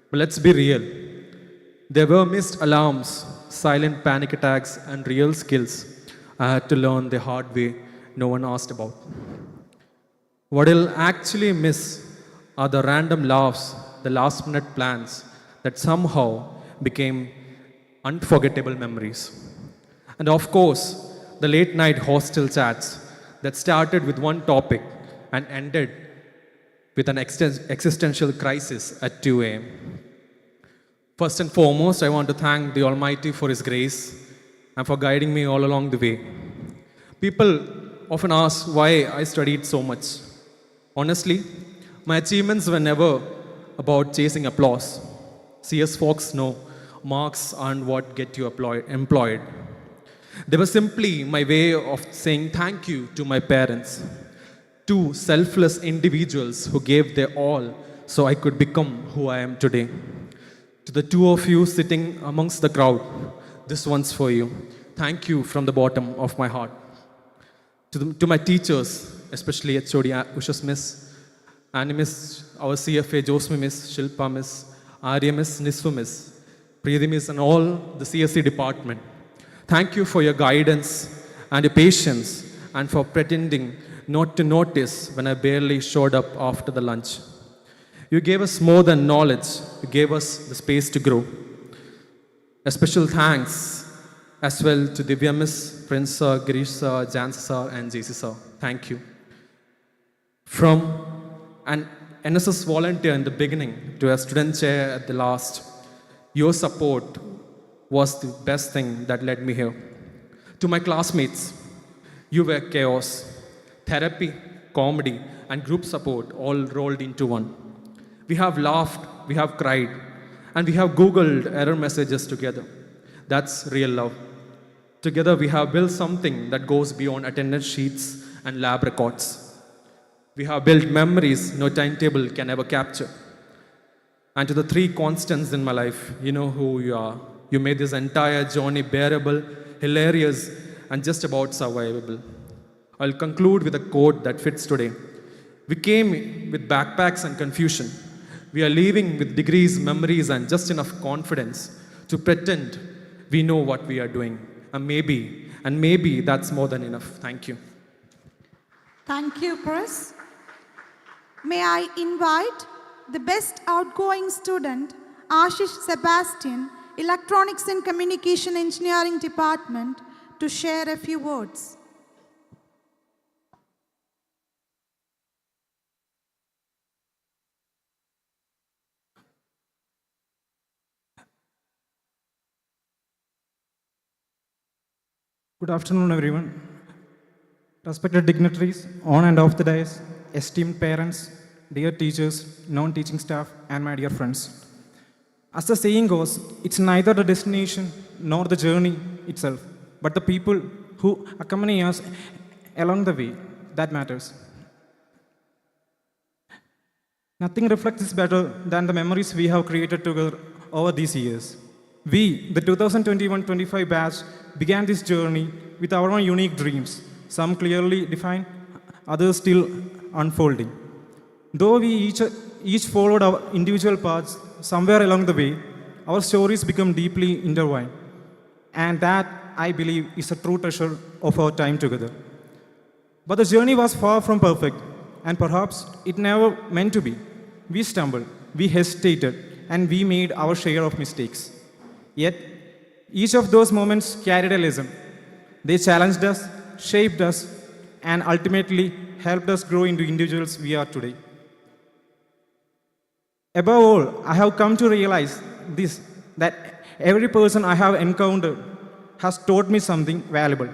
but let's be real. There were missed alarms, silent panic attacks, and real skills I had to learn the hard way no one asked about. What I'll actually miss are the random laughs, the last-minute plans that somehow became unforgettable memories. And of course, the late-night hostel chats that started with one topic and ended with an existential crisis at 2 a.m. First and foremost, I want to thank the Almighty for His grace and for guiding me all along the way. People often ask why I studied so much. Honestly, my achievements were never about chasing applause. CS folks know marks aren't what get you employed. They were simply my way of saying thank you to my parents, 2 selfless individuals who gave their all so I could become who I am today. To the 2 of you sitting amongst the crowd, this one's for you. Thank you from the bottom of my heart. To my teachers, especially at HOD Ushas Miss, Annie Miss, our CFA Josmi Miss, Shilpa Miss, Arya Miss, Nisfu Miss, Preeti Miss, and all the CSE department. Thank you for your guidance and your patience and for pretending not to notice when I barely showed up after the lunch. You gave us more than knowledge, you gave us the space to grow. A special thanks as well to Divya Miss, Prince Sir, Girish Sir, Jans Sir, and JC Sir. Thank you. From an NSS volunteer in the beginning to a student chair at the last, your support was the best thing that led me here. To my classmates, you were chaos, therapy, comedy, and group support all rolled into one. We have laughed, we have cried, and we have Googled error messages together. That's real love. Together we have built something that goes beyond attendance sheets and lab records. We have built memories no timetable can ever capture. And to the 3 constants in my life, you know who you are. You made this entire journey bearable, hilarious, and just about survivable. I'll conclude with a quote that fits today. We came with backpacks and confusion. We are leaving with degrees, memories, and just enough confidence to pretend we know what we are doing. And maybe that's more than enough. Thank you. Thank you, Chris. May I invite the best outgoing student, Ashish Sebastian, Electronics and Communication Engineering Department, to share a few words. Good afternoon, everyone. Respected dignitaries, on and off the dais, esteemed parents, dear teachers, non-teaching staff, and my dear friends. As the saying goes, it's neither the destination nor the journey itself, but the people who accompany us along the way that matters. Nothing reflects this better than the memories we have created together over these years. We, the 2021-25 batch, began this journey with our own unique dreams, some clearly defined, others still unfolding. Though we each followed our individual paths, somewhere along the way, our stories become deeply intertwined. And that, I believe, is a true treasure of our time together. But the journey was far from perfect, and perhaps it never meant to be. We stumbled, we hesitated, and we made our share of mistakes. Yet, each of those moments carried a lesson. They challenged us, shaped us, and ultimately helped us grow into individuals we are today. Above all, I have come to realize this, that every person I have encountered has taught me something valuable.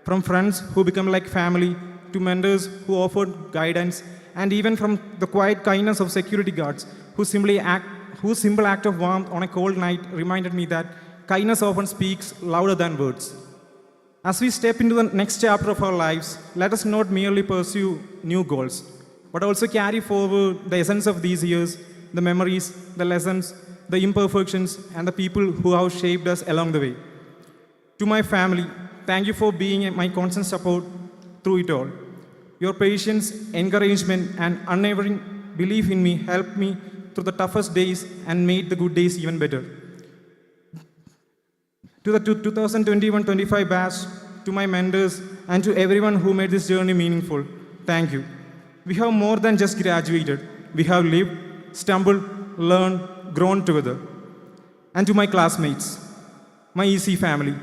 From friends who become like family, to mentors who offered guidance, and even from the quiet kindness of security guards whose simple act of warmth on a cold night reminded me that kindness often speaks louder than words. As we step into the next chapter of our lives, let us not merely pursue new goals, but also carry forward the essence of these years, the memories, the lessons, the imperfections, and the people who have shaped us along the way. To my family, thank you for being my constant support through it all. Your patience, encouragement, and unwavering belief in me helped me through the toughest days and made the good days even better. To the 2021-25 batch, to my mentors, and to everyone who made this journey meaningful, thank you. We have more than just graduated. We have lived, stumbled, learned, grown together. And to my classmates, my EC family,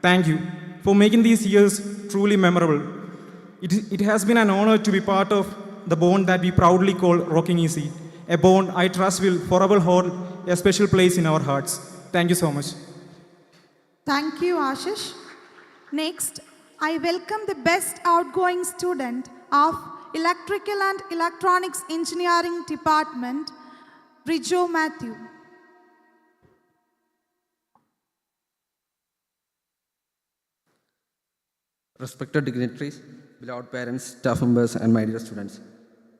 thank you for making these years truly memorable. It has been an honor to be part of the bond that we proudly call Rocking EC, a bond I trust will forever hold a special place in our hearts. Thank you so much. Thank you, Ashish. Next, I welcome the best outgoing student of Electrical and Electronics Engineering Department, Rijo Matthew. Respected dignitaries, beloved parents, staff members, and my dear students.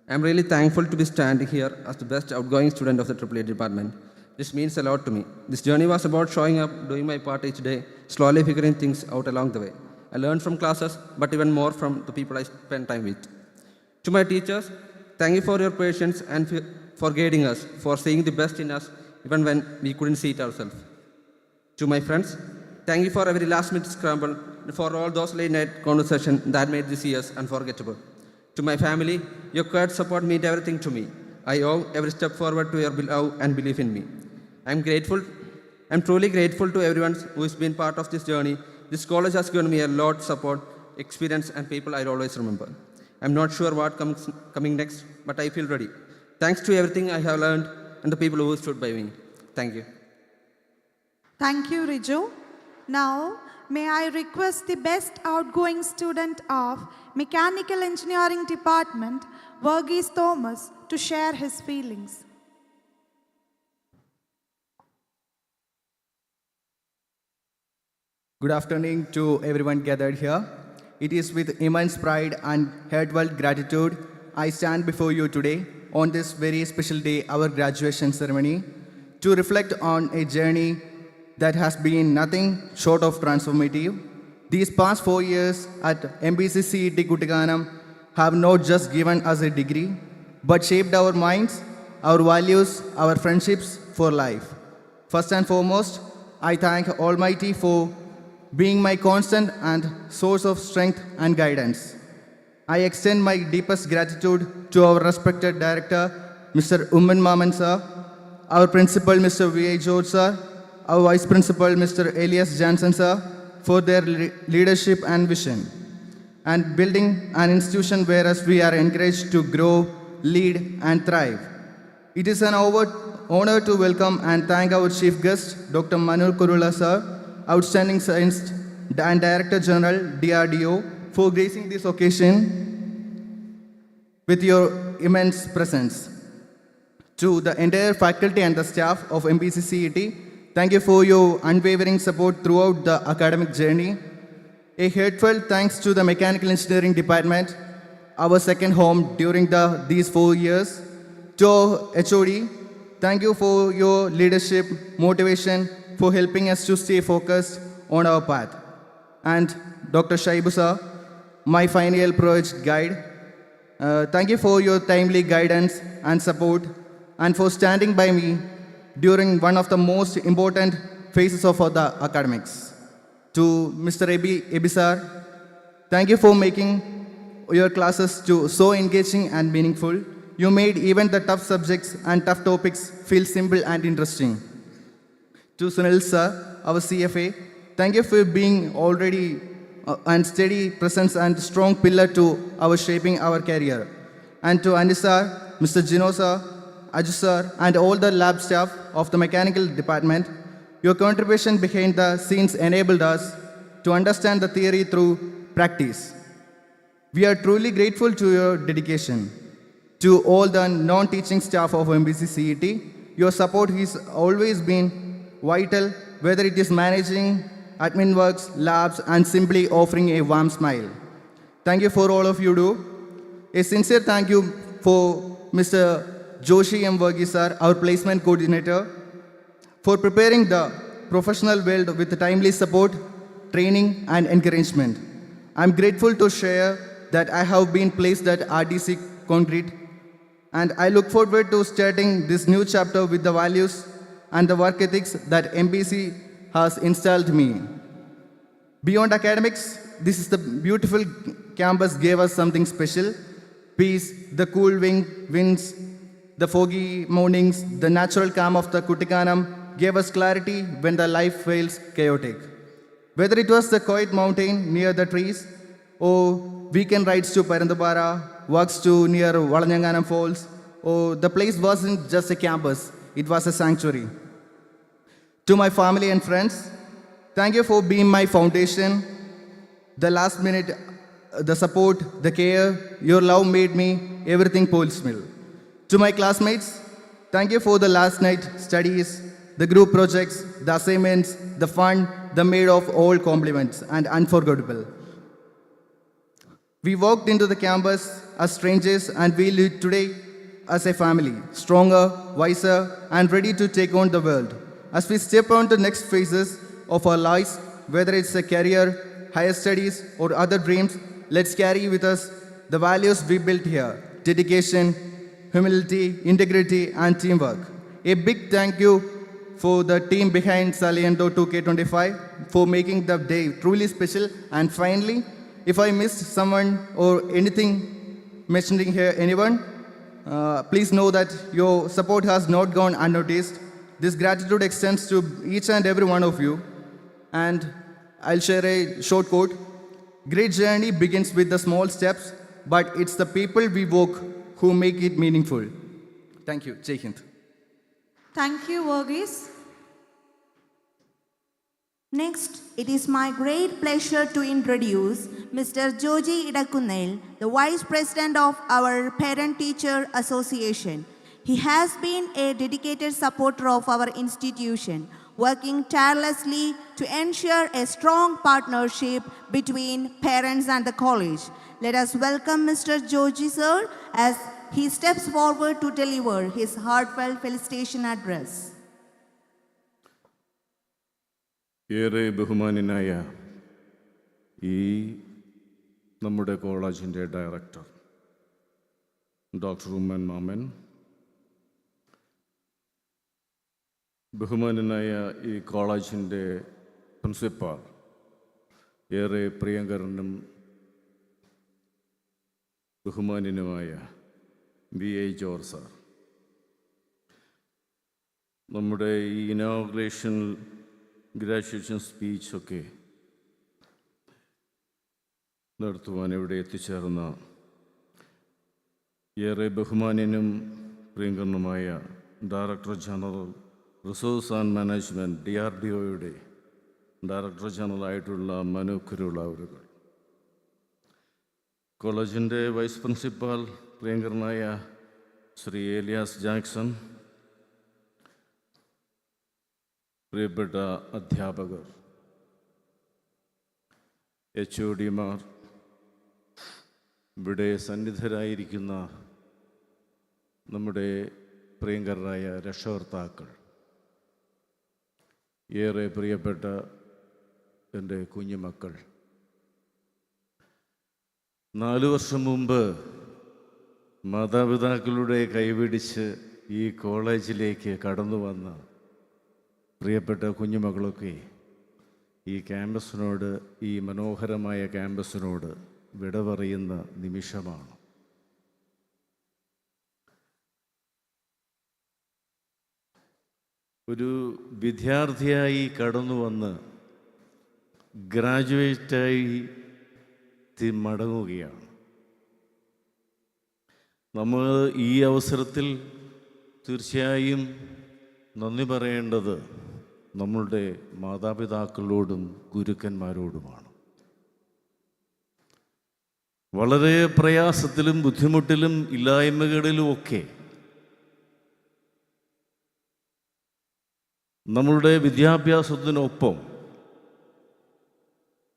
I am really thankful to be standing here as the best outgoing student of the AAA department. This means a lot to me. This journey was about showing up, doing my part each day, slowly figuring things out along the way. I learned from classes, but even more from the people I spend time with. To my teachers, thank you for your patience and for guiding us, for seeing the best in us, even when we couldn't see it ourselves. To my friends, thank you for every last-minute scramble and for all those late-night conversations that made these years unforgettable. To my family, your quiet support meant everything to me. I owe every step forward to your love and belief in me. I'm truly grateful to everyone who has been part of this journey. This college has given me a lot of support, experience, and people I'll always remember. I'm not sure what coming next, but I feel ready. Thanks to everything I have learned and the people who stood by me. Thank you. Thank you, Rijo. Now, may I request the best outgoing student of Mechanical Engineering Department, Verghese Thomas, to share his feelings. Good afternoon to everyone gathered here. It is with immense pride and heartfelt gratitude I stand before you today on this very special day, our graduation ceremony, to reflect on a journey that has been nothing short of transformative. These past 4 years at Mbccet Kuttikkanam have not just given us a degree, but shaped our minds, our values, our friendships for life. First and foremost, I thank Almighty for being my constant and source of strength and guidance. I extend my deepest gratitude to our respected director, Mr. Umman Maman sir, our principal, Mr. V.A. George sir, our vice principal, Mr. Elias Jansen sir, for their leadership and vision, and building an institution whereas we are encouraged to grow, lead, and thrive. It is an honor to welcome and thank our chief guest, Dr. Manu Kurula sir, outstanding scientist and Director General, DRDO, for gracing this occasion with your immense presence. To the entire faculty and the staff of Mbccet, thank you for your unwavering support throughout the academic journey. A heartfelt thanks to the Mechanical Engineering Department, our second home during these 4 years. To our HOD, thank you for your leadership, motivation, for helping us to stay focused on our path. And Dr. Shaibu sir, my final year project guide, thank you for your timely guidance and support, and for standing by me during one of the most important phases of the academics. To Mr. Ebi sir, thank you for making your classes so engaging and meaningful. You made even the tough subjects and tough topics feel simple and interesting. To Sunil sir, our CFA, thank you for being already and steady presence and strong pillar to our shaping our career. And to Anisar, Mr. Gino sir, Aju sir, and all the lab staff of the mechanical department, your contribution behind the scenes enabled us to understand the theory through practice. We are truly grateful to your dedication. To all the non-teaching staff of Mbccet, your support has always been vital, whether it is managing admin works, labs, and simply offering a warm smile. Thank you for all of you do. A sincere thank you for Mr. Joshi M. Varghese sir, our placement coordinator, for preparing the professional world with timely support, training, and encouragement. I'm grateful to share that I have been placed at RDC Concrete, and I look forward to starting this new chapter with the values and the work ethics that MBC has installed me. Beyond academics, this is the beautiful campus gave us something special. Peace, the cool winds, the foggy mornings, the natural calm of the Kuttikkanam gave us clarity when the life feels chaotic. Whether it was the quiet mountain near the trees, or weekend rides to Parandabara, walks to near Valanyanganam Falls, or the place wasn't just a campus, it was a sanctuary. To my family and friends, thank you for being my foundation. The last minute, the support, the care, your love made me everything possible. To my classmates, thank you for the last night studies, the group projects, the assignments, the fun, the made of all compliments and unforgettable. We walked into the campus as strangers and we live today as a family, stronger, wiser, and ready to take on the world. As we step on to the next phases of our lives, whether it's a career, higher studies, or other dreams, let's carry with us the values we built here: dedication, humility, integrity, and teamwork. A big thank you for the team behind Saliendo 2K25 for making the day truly special. And finally, if I missed someone or anything mentioning here, anyone, please know that your support has not gone unnoticed. This gratitude extends to each and every one of you. And I'll share a short quote. Great journey begins with the small steps, but it's the people we walk who make it meaningful. Thank you. Jai Hind. Thank you, Varghese. Next, it is my great pleasure to introduce Mr. Joji Idakunnel, the Vice President of our Parent-Teacher Association. He has been a dedicated supporter of our institution, working tirelessly to ensure a strong partnership between parents and the college. Let us welcome Mr. Joji sir as he steps forward to deliver his heartfelt felicitation address. ഏറെ ബഹുമാനനായ ഈ നമ്മുടെ കോളേജിൻ്റെ director doctor Oommen മാമൻ, ബഹുമാനനായ ഈ കോളേജിൻ്റെ principal, ഏറെ പ്രിയങ്കരനും ബഹുമാന്യനുമായ B.A. ജോർജ് സാർ, നമ്മുടെ ഈ ഇനോഗ്രേഷൻ ഗ്രാജുവേഷൻ സ്പീച്ചൊക്കെ നടത്തുവാൻ ഇവിടെ എത്തിച്ചേർന്ന ഏറെ ബഹുമാന്യനും പ്രിയങ്കരനുമായ director general resource and management DRDOയുടെ ഡയറക്ടർ ജനറലായിട്ടുള്ള മനു കുരുള അവരുകൾ, കോളേജിൻ്റെ വൈസ് പ്രിൻസിപ്പാൾ പ്രിയങ്കരനായ ശ്രീ ഏലിയാസ് ജാക്സൺ, പ്രിയപ്പെട്ട അധ്യാപകർ, HODമാർ, ഇവിടെ സന്നിധരായിരിക്കുന്ന നമ്മുടെ പ്രിയങ്കരായ രക്ഷകർത്താക്കൾ, ഏറെ പ്രിയപ്പെട്ട എൻ്റെ കുഞ്ഞുമക്കൾ, 4 വർഷം മുമ്പ് മാതാപിതാക്കളുടെ കൈപിടിച്ച് ഈ കോളേജിലേക്ക് കടന്നു വന്ന പ്രിയപ്പെട്ട കുഞ്ഞുമകളൊക്കെ ഈ ക്യാമ്പസിനോട്, ഈ മനോഹരമായ ക്യാമ്പസിനോട് വിട പറയുന്ന നിമിഷമാണ്. ഒരു വിദ്യാർത്ഥിയായി കടന്നു വന്ന് ഗ്രാജുവേറ്റായി മടങ്ങുകയാണ്. നമ്മൾ ഈ അവസരത്തിൽ തീർച്ചയായും നന്ദി പറയേണ്ടത് നമ്മളുടെ മാതാപിതാക്കളോടും ഗുരുക്കന്മാരോടുമാണ്. വളരെ പ്രയാസത്തിലും ബുദ്ധിമുട്ടിലും ഇല്ലായ്മകളിലുമൊക്കെ നമ്മളുടെ വിദ്യാഭ്യാസത്തിനൊപ്പം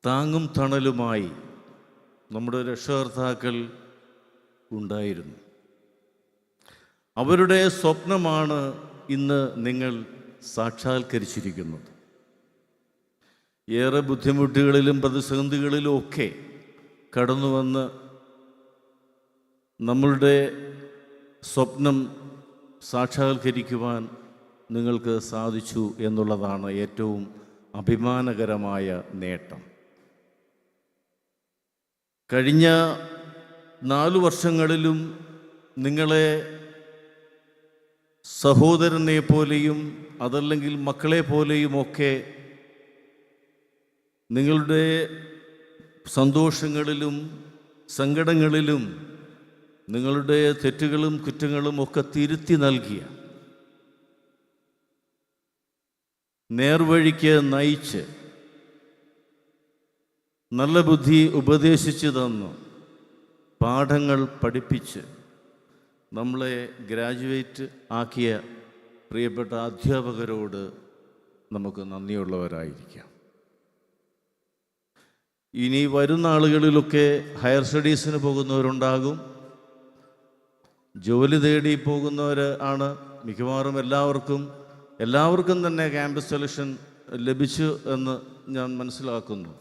താങ്ങും തണലുമായി നമ്മുടെ രക്ഷകർത്താക്കൾ ഉണ്ടായിരുന്നു. അവരുടെ സ്വപ്നമാണ് ഇന്ന് നിങ്ങൾ സാക്ഷാത്കരിച്ചിരിക്കുന്നത്. ഏറെ ബുദ്ധിമുട്ടുകളിലും പ്രതിസന്ധികളിലും ഒക്കെ കടന്നു വന്ന് നമ്മളുടെ സ്വപ്നം സാക്ഷാത്കരിക്കുവാൻ നിങ്ങൾക്ക് സാധിച്ചു എന്നുള്ളതാണ് ഏറ്റവും അഭിമാനകരമായ നേട്ടം. കഴിഞ്ഞ 4 വർഷങ്ങളിലും നിങ്ങളെ സഹോദരനെ പോലെയും അതല്ലെങ്കിൽ മക്കളെ പോലെയുമൊക്കെ നിങ്ങളുടെ സന്തോഷങ്ങളിലും സങ്കടങ്ങളിലും നിങ്ങളുടെ തെറ്റുകളും കുറ്റങ്ങളും ഒക്കെ തിരുത്തി നൽകിയ, നേർവഴിക്ക് നയിച്ച് നല്ല ബുദ്ധി ഉപദേശിച്ചു തന്നു, പാഠങ്ങൾ പഠിപ്പിച്ച് നമ്മളെ ഗ്രാജുവേറ്റ് ആക്കിയ പ്രിയപ്പെട്ട അധ്യാപകരോട് നമുക്ക് നന്ദിയുള്ളവരായിരിക്കാം. ഇനി വരുന്ന ആളുകളിലൊക്കെ ഹയർ സ്റ്റഡീസിന് പോകുന്നവരുണ്ടാകും, ജോലി തേടി പോകുന്നവർ ആണ് മിക്കവാറും. എല്ലാവർക്കും തന്നെ ക്യാമ്പസ് സെലക്ഷൻ ലഭിച്ചു എന്ന് ഞാൻ മനസ്സിലാക്കുന്നു.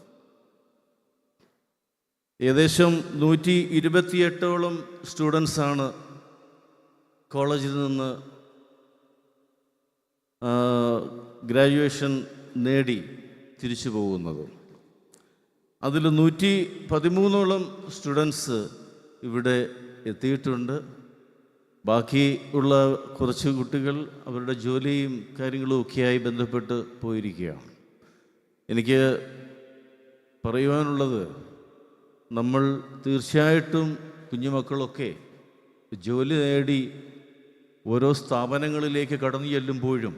ഏകദേശം 128ഓളം സ്റ്റുഡൻസാണ് കോളേജിൽ നിന്ന് ഗ്രാജുവേഷൻ നേടി തിരിച്ചു പോകുന്നത്. അതിൽ 113ഓളം സ്റ്റുഡൻസ് ഇവിടെ എത്തിയിട്ടുണ്ട്. ബാക്കി ഉള്ള കുറച്ച് കുട്ടികൾ അവരുടെ ജോലിയും കാര്യങ്ങളും ഒക്കെയായി ബന്ധപ്പെട്ട് പോയിരിക്കുകയാണ്. എനിക്ക് പറയുവാനുള്ളത്, നമ്മൾ തീർച്ചയായിട്ടും കുഞ്ഞുമക്കളൊക്കെ ജോലി നേടി ഓരോ സ്ഥാപനങ്ങളിലേക്ക് കടന്നു ചെല്ലുമ്പോഴും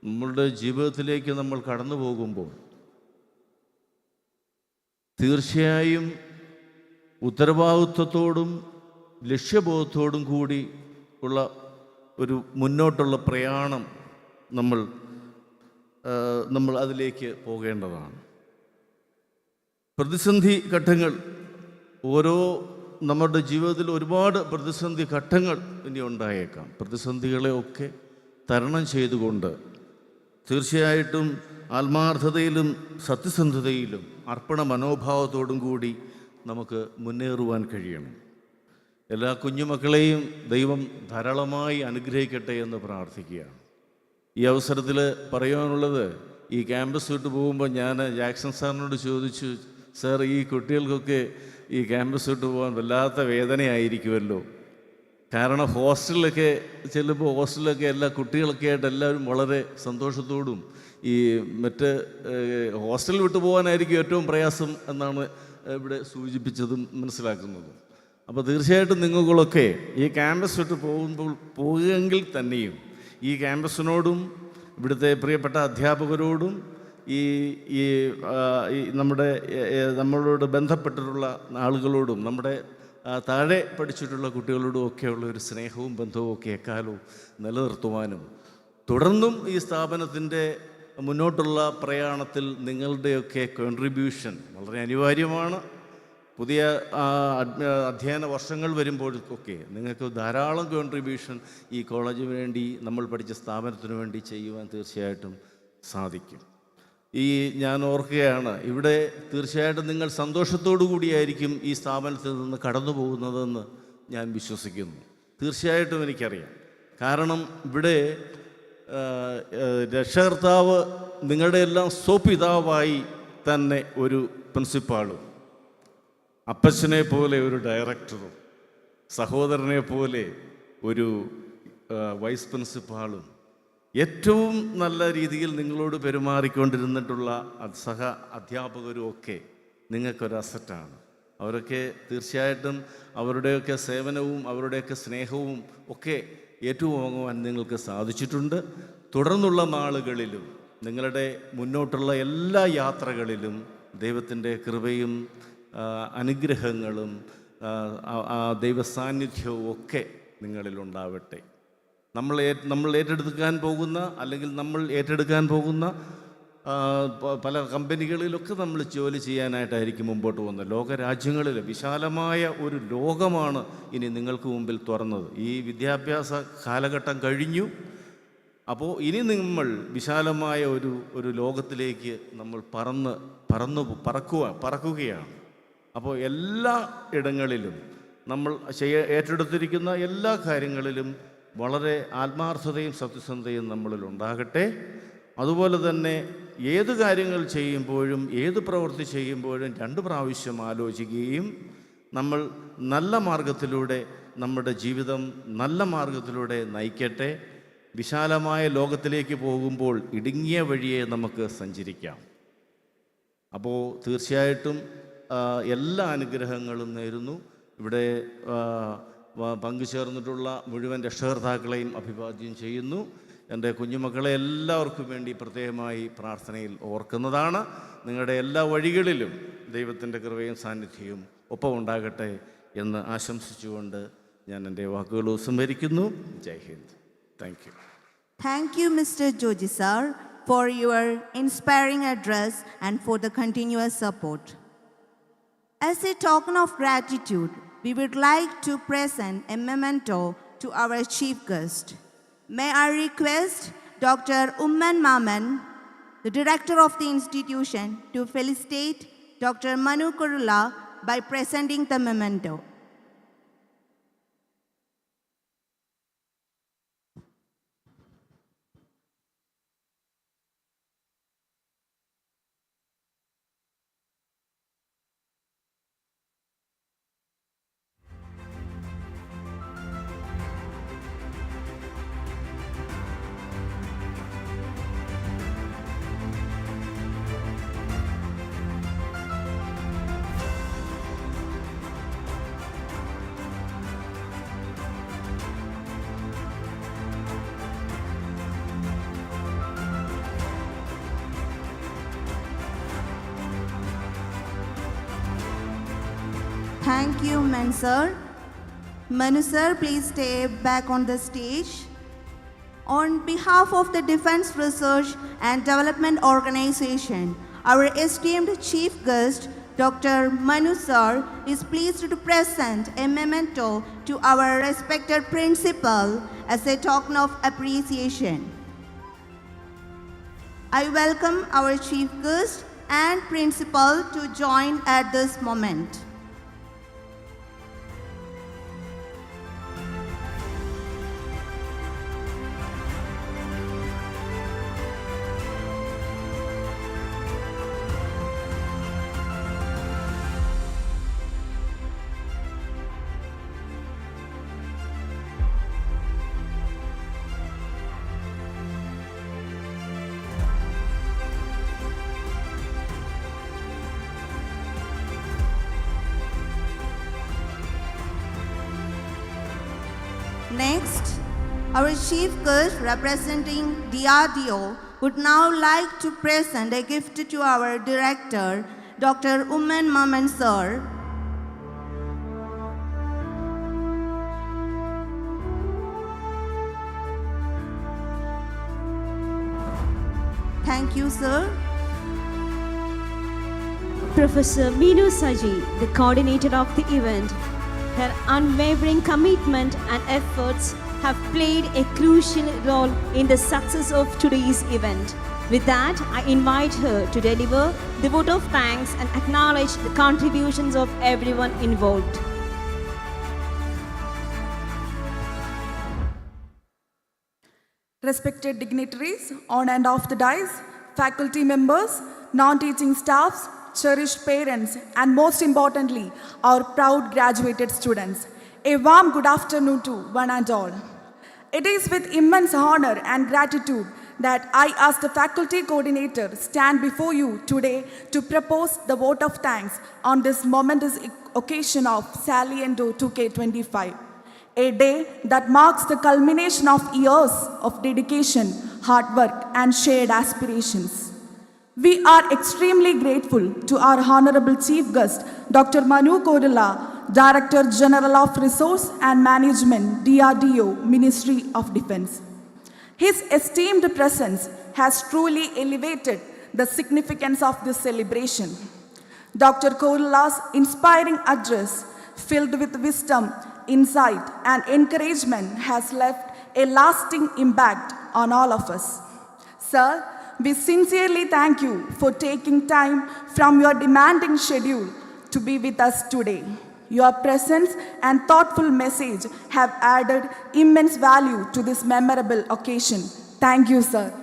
നമ്മളുടെ ജീവിതത്തിലേക്ക് നമ്മൾ കടന്നു പോകുമ്പോൾ തീർച്ചയായും ഉത്തരവാദിത്വത്തോടും ലക്ഷ്യബോധത്തോടും കൂടി ഉള്ള ഒരു മുന്നോട്ടുള്ള പ്രയാണം നമ്മൾ അതിലേക്ക് പോകേണ്ടതാണ്. പ്രതിസന്ധി ഘട്ടങ്ങൾ, നമ്മുടെ ജീവിതത്തിൽ ഒരുപാട് പ്രതിസന്ധി ഘട്ടങ്ങൾ ഇനി ഉണ്ടായേക്കാം. പ്രതിസന്ധികളെയൊക്കെ തരണം ചെയ്തുകൊണ്ട് തീർച്ചയായിട്ടും ആത്മാർത്ഥതയിലും സത്യസന്ധതയിലും അർപ്പണ മനോഭാവത്തോടും കൂടി നമുക്ക് മുന്നേറുവാൻ കഴിയണം. എല്ലാ കുഞ്ഞുമക്കളെയും ദൈവം ധാരാളമായി അനുഗ്രഹിക്കട്ടെ എന്ന് പ്രാർത്ഥിക്കുകയാണ്. ഈ അവസരത്തിൽ പറയാനുള്ളത്, ഈ ക്യാമ്പസ് വിട്ട് പോകുമ്പോൾ ഞാൻ ജാക്സൺ സാറിനോട് ചോദിച്ചു, സാർ ഈ കുട്ടികൾക്കൊക്കെ ഈ ക്യാമ്പസ് വിട്ട് പോകാൻ വല്ലാത്ത വേദനയായിരിക്കുമല്ലോ. കാരണം ഹോസ്റ്റലിലൊക്കെ ചെല്ലുമ്പോൾ ഹോസ്റ്റലിലൊക്കെ എല്ലാ കുട്ടികളൊക്കെ ആയിട്ട് എല്ലാവരും വളരെ സന്തോഷത്തോടും ഈ മറ്റ് ഹോസ്റ്റലിൽ വിട്ടു പോകാനായിരിക്കും ഏറ്റവും പ്രയാസം എന്നാണ് ഇവിടെ സൂചിപ്പിച്ചതും മനസ്സിലാക്കുന്നതും. അപ്പോൾ തീർച്ചയായിട്ടും നിങ്ങളൊക്കെ ഈ ക്യാമ്പസ് വിട്ട് പോകുമെങ്കിൽ തന്നെയും ഈ ക്യാമ്പസിനോടും ഇവിടുത്തെ പ്രിയപ്പെട്ട അധ്യാപകരോടും ഈ നമ്മളോട് ബന്ധപ്പെട്ടിട്ടുള്ള ആളുകളോടും നമ്മുടെ താഴെ പഠിച്ചിട്ടുള്ള കുട്ടികളോടും ഒക്കെയുള്ള ഒരു സ്നേഹവും ബന്ധവും ഒക്കെ എക്കാലവും നിലനിർത്തുവാനും തുടർന്നും ഈ സ്ഥാപനത്തിൻ്റെ മുന്നോട്ടുള്ള പ്രയാണത്തിൽ നിങ്ങളുടെയൊക്കെ കോൺട്രിബ്യൂഷൻ വളരെ അനിവാര്യമാണ്. പുതിയ അധ്യയന വർഷങ്ങൾ വരുമ്പോഴൊക്കെ നിങ്ങൾക്ക് ധാരാളം കോൺട്രിബ്യൂഷൻ ഈ കോളേജിന് വേണ്ടി, നമ്മൾ പഠിച്ച സ്ഥാപനത്തിന് വേണ്ടി ചെയ്യുവാൻ തീർച്ചയായിട്ടും സാധിക്കും. ഞാൻ ഓർക്കുകയാണ്, ഇവിടെ തീർച്ചയായിട്ടും നിങ്ങൾ സന്തോഷത്തോടു കൂടിയായിരിക്കും ഈ സ്ഥാപനത്തിൽ നിന്ന് കടന്നു പോകുന്നതെന്ന് ഞാൻ വിശ്വസിക്കുന്നു. തീർച്ചയായിട്ടും എനിക്കറിയാം. കാരണം ഇവിടെ രക്ഷകർത്താവ് നിങ്ങളുടെ എല്ലാം സ്വപിതാവായി തന്നെ ഒരു പ്രിൻസിപ്പാളും, അപ്പച്ചനെ പോലെ ഒരു ഡയറക്ടറും, സഹോദരനെ പോലെ ഒരു വൈസ് പ്രിൻസിപ്പാളും, ഏറ്റവും നല്ല രീതിയിൽ നിങ്ങളോട് പെരുമാറിക്കൊണ്ടിരുന്നിട്ടുള്ള സഹ അധ്യാപകരും ഒക്കെ നിങ്ങൾക്കൊരു അസറ്റാണ്. അവരൊക്കെ തീർച്ചയായിട്ടും അവരുടെയൊക്കെ സേവനവും അവരുടെയൊക്കെ സ്നേഹവും ഒക്കെ ഏറ്റുവാങ്ങുവാൻ നിങ്ങൾക്ക് സാധിച്ചിട്ടുണ്ട്. തുടർന്നുള്ള നാളുകളിലും നിങ്ങളുടെ മുന്നോട്ടുള്ള എല്ലാ യാത്രകളിലും ദൈവത്തിൻ്റെ കൃപയും അനുഗ്രഹങ്ങളും ദൈവസാന്നിധ്യവും ഒക്കെ നിങ്ങളിലുണ്ടാവട്ടെ. നമ്മൾ ഏറ്റെടുക്കാൻ പോകുന്ന പല കമ്പനികളിലൊക്കെ നമ്മൾ ജോലി ചെയ്യാനായിട്ടായിരിക്കും മുമ്പോട്ട് പോകുന്നത്. ലോകരാജ്യങ്ങളിൽ വിശാലമായ ഒരു ലോകമാണ് ഇനി നിങ്ങൾക്ക് മുമ്പിൽ തുറന്നത്. ഈ വിദ്യാഭ്യാസ കാലഘട്ടം കഴിഞ്ഞു. അപ്പോൾ ഇനി നമ്മൾ വിശാലമായ ഒരു ലോകത്തിലേക്ക് നമ്മൾ പറക്കുകയാണ്. അപ്പോൾ എല്ലാ ഇടങ്ങളിലും നമ്മൾ ഏറ്റെടുത്തിരിക്കുന്ന എല്ലാ കാര്യങ്ങളിലും വളരെ ആത്മാർത്ഥതയും സത്യസന്ധതയും നമ്മളിൽ ഉണ്ടാകട്ടെ. അതുപോലെ തന്നെ ഏത് കാര്യങ്ങൾ ചെയ്യുമ്പോഴും ഏത് പ്രവൃത്തി ചെയ്യുമ്പോഴും 2 പ്രാവശ്യം ആലോചിക്കുകയും നമ്മൾ നല്ല മാർഗത്തിലൂടെ നമ്മുടെ ജീവിതം നല്ല മാർഗത്തിലൂടെ നയിക്കട്ടെ. വിശാലമായ ലോകത്തിലേക്ക് പോകുമ്പോൾ ഇടുങ്ങിയ വഴിയെ നമുക്ക് സഞ്ചരിക്കാം. അപ്പോൾ തീർച്ചയായിട്ടും എല്ലാ അനുഗ്രഹങ്ങളും നേരുന്നു. ഇവിടെ പങ്കുചേർന്നിട്ടുള്ള മുഴുവൻ രക്ഷകർത്താക്കളെയും അഭിവാദ്യം ചെയ്യുന്നു. എൻ്റെ കുഞ്ഞുമക്കളെ എല്ലാവർക്കും വേണ്ടി പ്രത്യേകമായി പ്രാർത്ഥനയിൽ ഓർക്കുന്നതാണ്. നിങ്ങളുടെ എല്ലാ വഴികളിലും ദൈവത്തിൻ്റെ കൃപയും സാന്നിധ്യവും ഒപ്പം ഉണ്ടാകട്ടെ എന്ന് ആശംസിച്ചുകൊണ്ട് ഞാൻ എൻ്റെ വാക്കുകൾ ഉപസംഹരിക്കുന്നു. Jai Hind. Thank you. Thank you, Mr. Joji sir, for your inspiring address and for the continuous support. As a token of gratitude, we would like to present a memento to our chief guest. May I request Dr. Umman Maman, the director of the institution, to felicitate Dr. Manu Kurula by presenting the memento. Thank you, Manu sir, please stay back on the stage. On behalf of the Defense Research and Development Organization, our esteemed chief guest, Dr. Manu sir, is pleased to present a memento to our respected principal as a token of appreciation. I welcome our chief guest and principal to join at this moment. Next, our chief guest representing DRDO would now like to present a gift to our director, Dr. Momento sir. Thank you, sir. Professor Meenu Saji, the coordinator of the event, her unwavering commitment and efforts have played a crucial role in the success of today's event. With that, I invite her to deliver the vote of thanks and acknowledge the contributions of everyone involved. Respected dignitaries on and off the dais, faculty members, non-teaching staffs, cherished parents, and most importantly, our proud graduated students. A warm good afternoon to one and all. It is with immense honor and gratitude that I, as the faculty coordinator, stand before you today to propose the vote of thanks on this momentous occasion of Saliendo 2K25. A day that marks the culmination of years of dedication, hard work, and shared aspirations. We are extremely grateful to our Honorable Chief Guest, Dr. Manu Kodula, Director General of Resource and Management, DRDO, Ministry of Defense. His esteemed presence has truly elevated the significance of this celebration. Dr. Kodula's inspiring address, filled with wisdom, insight, and encouragement, has left a lasting impact on all of us. Sir, we sincerely thank you for taking time from your demanding schedule to be with us today. Your presence and thoughtful message have added immense value to this memorable occasion. Thank you, sir.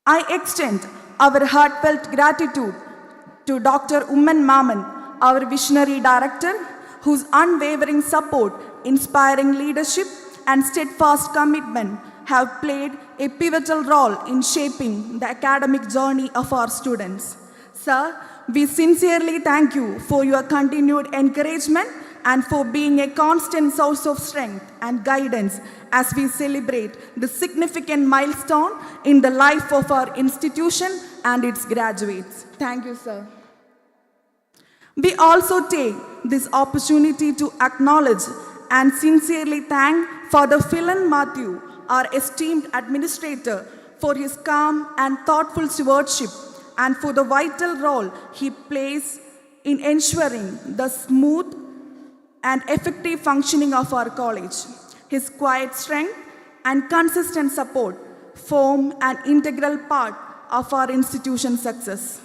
I extend our heartfelt gratitude to Dr. Umman Maman, our visionary director, whose unwavering support, inspiring leadership, and steadfast commitment have played a pivotal role in shaping the academic journey of our students. Sir, we sincerely thank you for your continued encouragement and for being a constant source of strength and guidance as we celebrate the significant milestone in the life of our institution and its graduates. Thank you, sir. We also take this opportunity to acknowledge and sincerely thank Father Philan Matthew, our esteemed administrator, for his calm and thoughtful stewardship and for the vital role he plays in ensuring the smooth and effective functioning of our college. His quiet strength and consistent support form an integral part of our institution's success.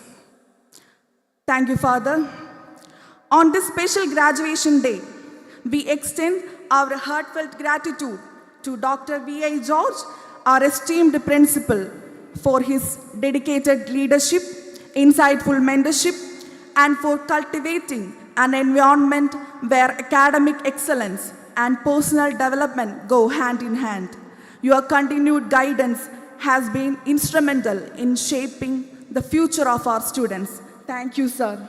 Thank you, Father. On this special graduation day, we extend our heartfelt gratitude to Dr. V.I. George, our esteemed principal, for his dedicated leadership, insightful mentorship, and for cultivating an environment where academic excellence and personal development go hand in hand. Your continued guidance has been instrumental in shaping the future of our students. Thank you, sir.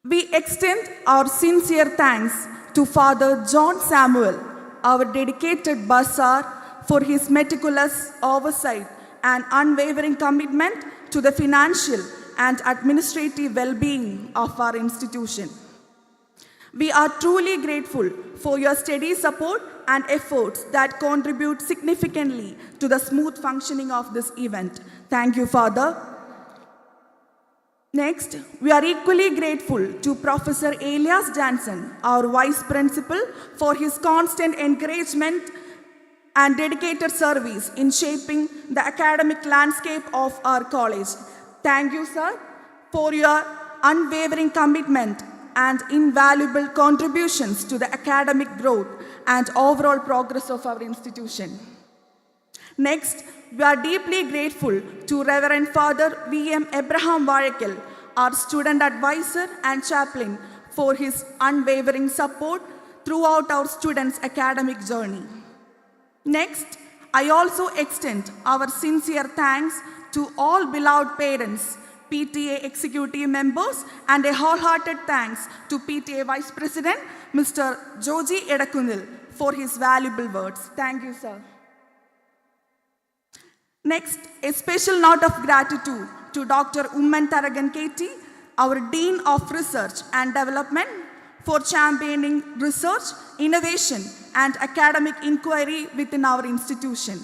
We extend our sincere thanks to Father John Samuel, our dedicated bursar, for his meticulous oversight and unwavering commitment to the financial and administrative well-being of our institution. We are truly grateful for your steady support and efforts that contribute significantly to the smooth functioning of this event. Thank you, Father. Next, we are equally grateful to Professor Elias Jansen, our Vice Principal, for his constant encouragement and dedicated service in shaping the academic landscape of our college. Thank you, sir, for your unwavering commitment and invaluable contributions to the academic growth and overall progress of our institution. Next, we are deeply grateful to Reverend Father V.M. Abraham Varakil, our student advisor and chaplain, for his unwavering support throughout our students' academic journey. Next, I also extend our sincere thanks to all beloved parents, PTA executive members, and a wholehearted thanks to PTA Vice President, Mr. Joji Edakunil, for his valuable words. Thank you, sir. Next, a special note of gratitude to Dr. Umman Taragan KT, our Dean of Research and Development, for championing research, innovation, and academic inquiry within our institution.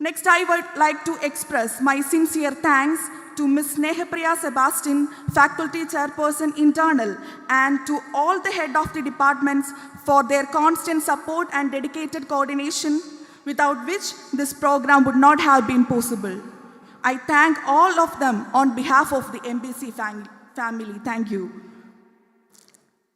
Next, I would like to express my sincere thanks to Ms. Nehapriya Sebastian, Faculty Chairperson Internal, and to all the head of the departments for their constant support and dedicated coordination, without which this program would not have been possible. I thank all of them on behalf of the MBC family. Thank you.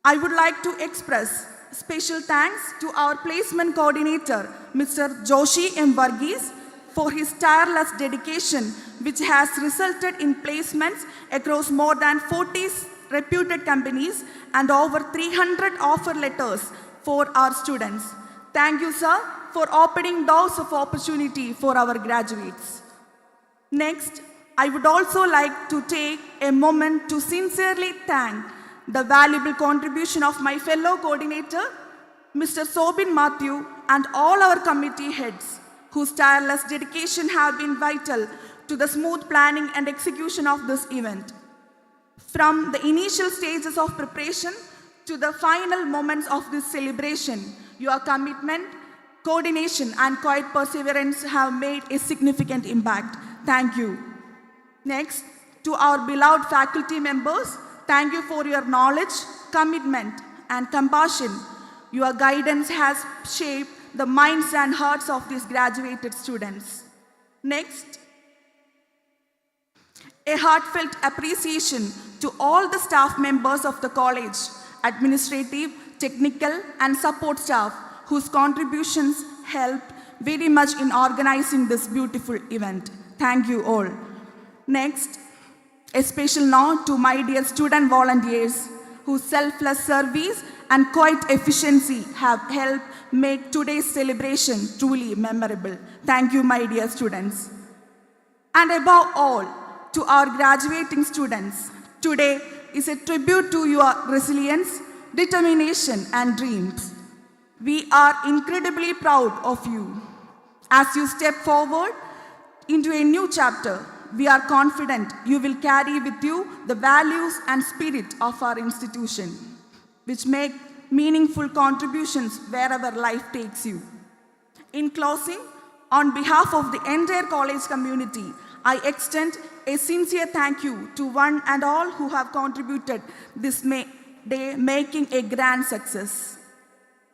I would like to express special thanks to our placement coordinator, Mr. Joshi M. Varghese, for his tireless dedication, which has resulted in placements across more than 40 reputed companies and over 300 offer letters for our students. Thank you, sir, for opening doors of opportunity for our graduates. Next, I would also like to take a moment to sincerely thank the valuable contribution of my fellow coordinator, Mr. Sobin Matthew, and all our committee heads, whose tireless dedication have been vital to the smooth planning and execution of this event. From the initial stages of preparation to the final moments of this celebration, your commitment, coordination, and quiet perseverance have made a significant impact. Thank you. Next, to our beloved faculty members, thank you for your knowledge, commitment, and compassion. Your guidance has shaped the minds and hearts of these graduated students. Next, a heartfelt appreciation to all the staff members of the college, administrative, technical, and support staff, whose contributions helped very much in organizing this beautiful event. Thank you all. Next, a special note to my dear student volunteers, whose selfless service and quiet efficiency have helped make today's celebration truly memorable. Thank you, my dear students. And above all, to our graduating students, today is a tribute to your resilience, determination, and dreams. We are incredibly proud of you. As you step forward into a new chapter, we are confident you will carry with you the values and spirit of our institution, which make meaningful contributions wherever life takes you. In closing, on behalf of the entire college community, I extend a sincere thank you to one and all who have contributed this day, making a grand success.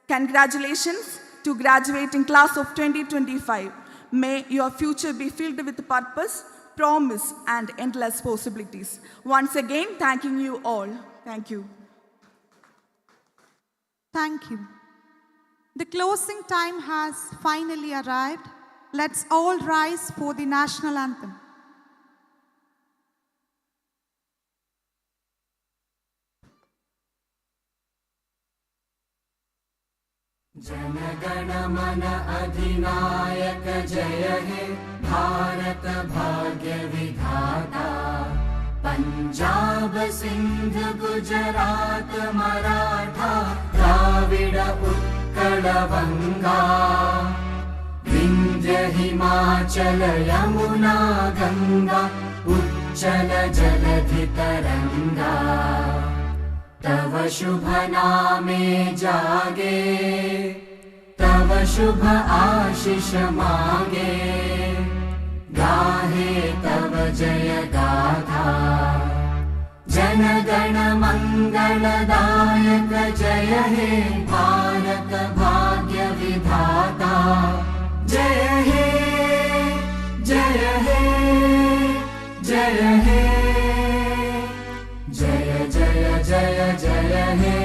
Congratulations to graduating class of 2025. May your future be filled with purpose, promise, and endless possibilities. Once again, thanking you all. Thank you. Thank you. The closing time has finally arrived. Let's all rise for the national anthem. जनगण मन अधिनायक जय हे भारत भाग्य विधाता पंजाब सिंध गुजरात मराठा द्राविड उत्कल बंगा विंध्य हिमाचल यमुना गंगा उच्चल जलधि तरंगा तव शुभ नामे जागे तव शुभ आशीष मागे गाहे तव जय गाथा जन गण मंगलदायक जय हे भारत भाग्य विधाता विधाता जय हे जय हे जय हे जय जय जय जय हे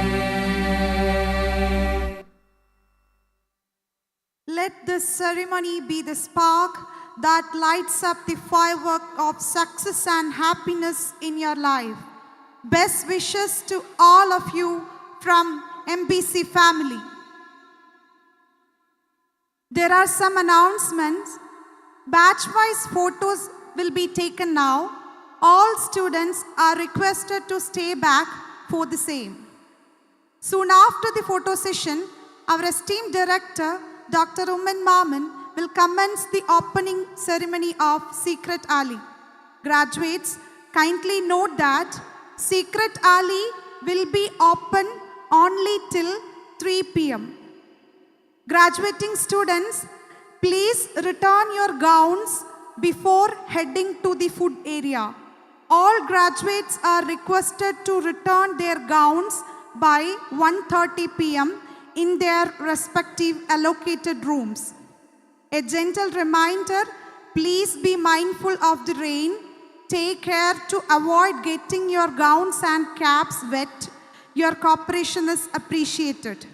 Let this ceremony be the spark that lights up the firework of success and happiness in your life. Best wishes to all of you from MBC family. There are some announcements. Batch-wise photos will be taken now. All students are requested to stay back for the same. Soon after the photo session, our esteemed director, Dr. Maman, will commence the opening ceremony of Secret Alley. Graduates, kindly note that Secret Alley will be open only till 3 p.m. Graduating students, please return your gowns before heading to the food area. All graduates are requested to return their gowns by 1:30 p.m. in their respective allocated rooms. A gentle reminder, please be mindful of the rain. Take care to avoid getting your gowns and caps wet. Your cooperation is appreciated.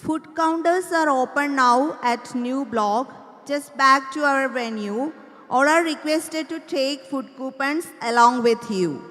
Food counters are open now at new block, just back to our venue. All are requested to take food coupons along with you.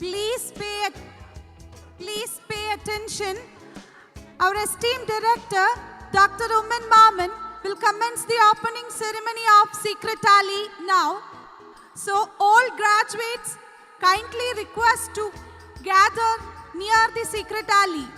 Please pay attention. Our esteemed director, Dr. Umman Maman, will commence the opening ceremony of Secret Alley now. So all graduates kindly request to gather near the Secret Alley.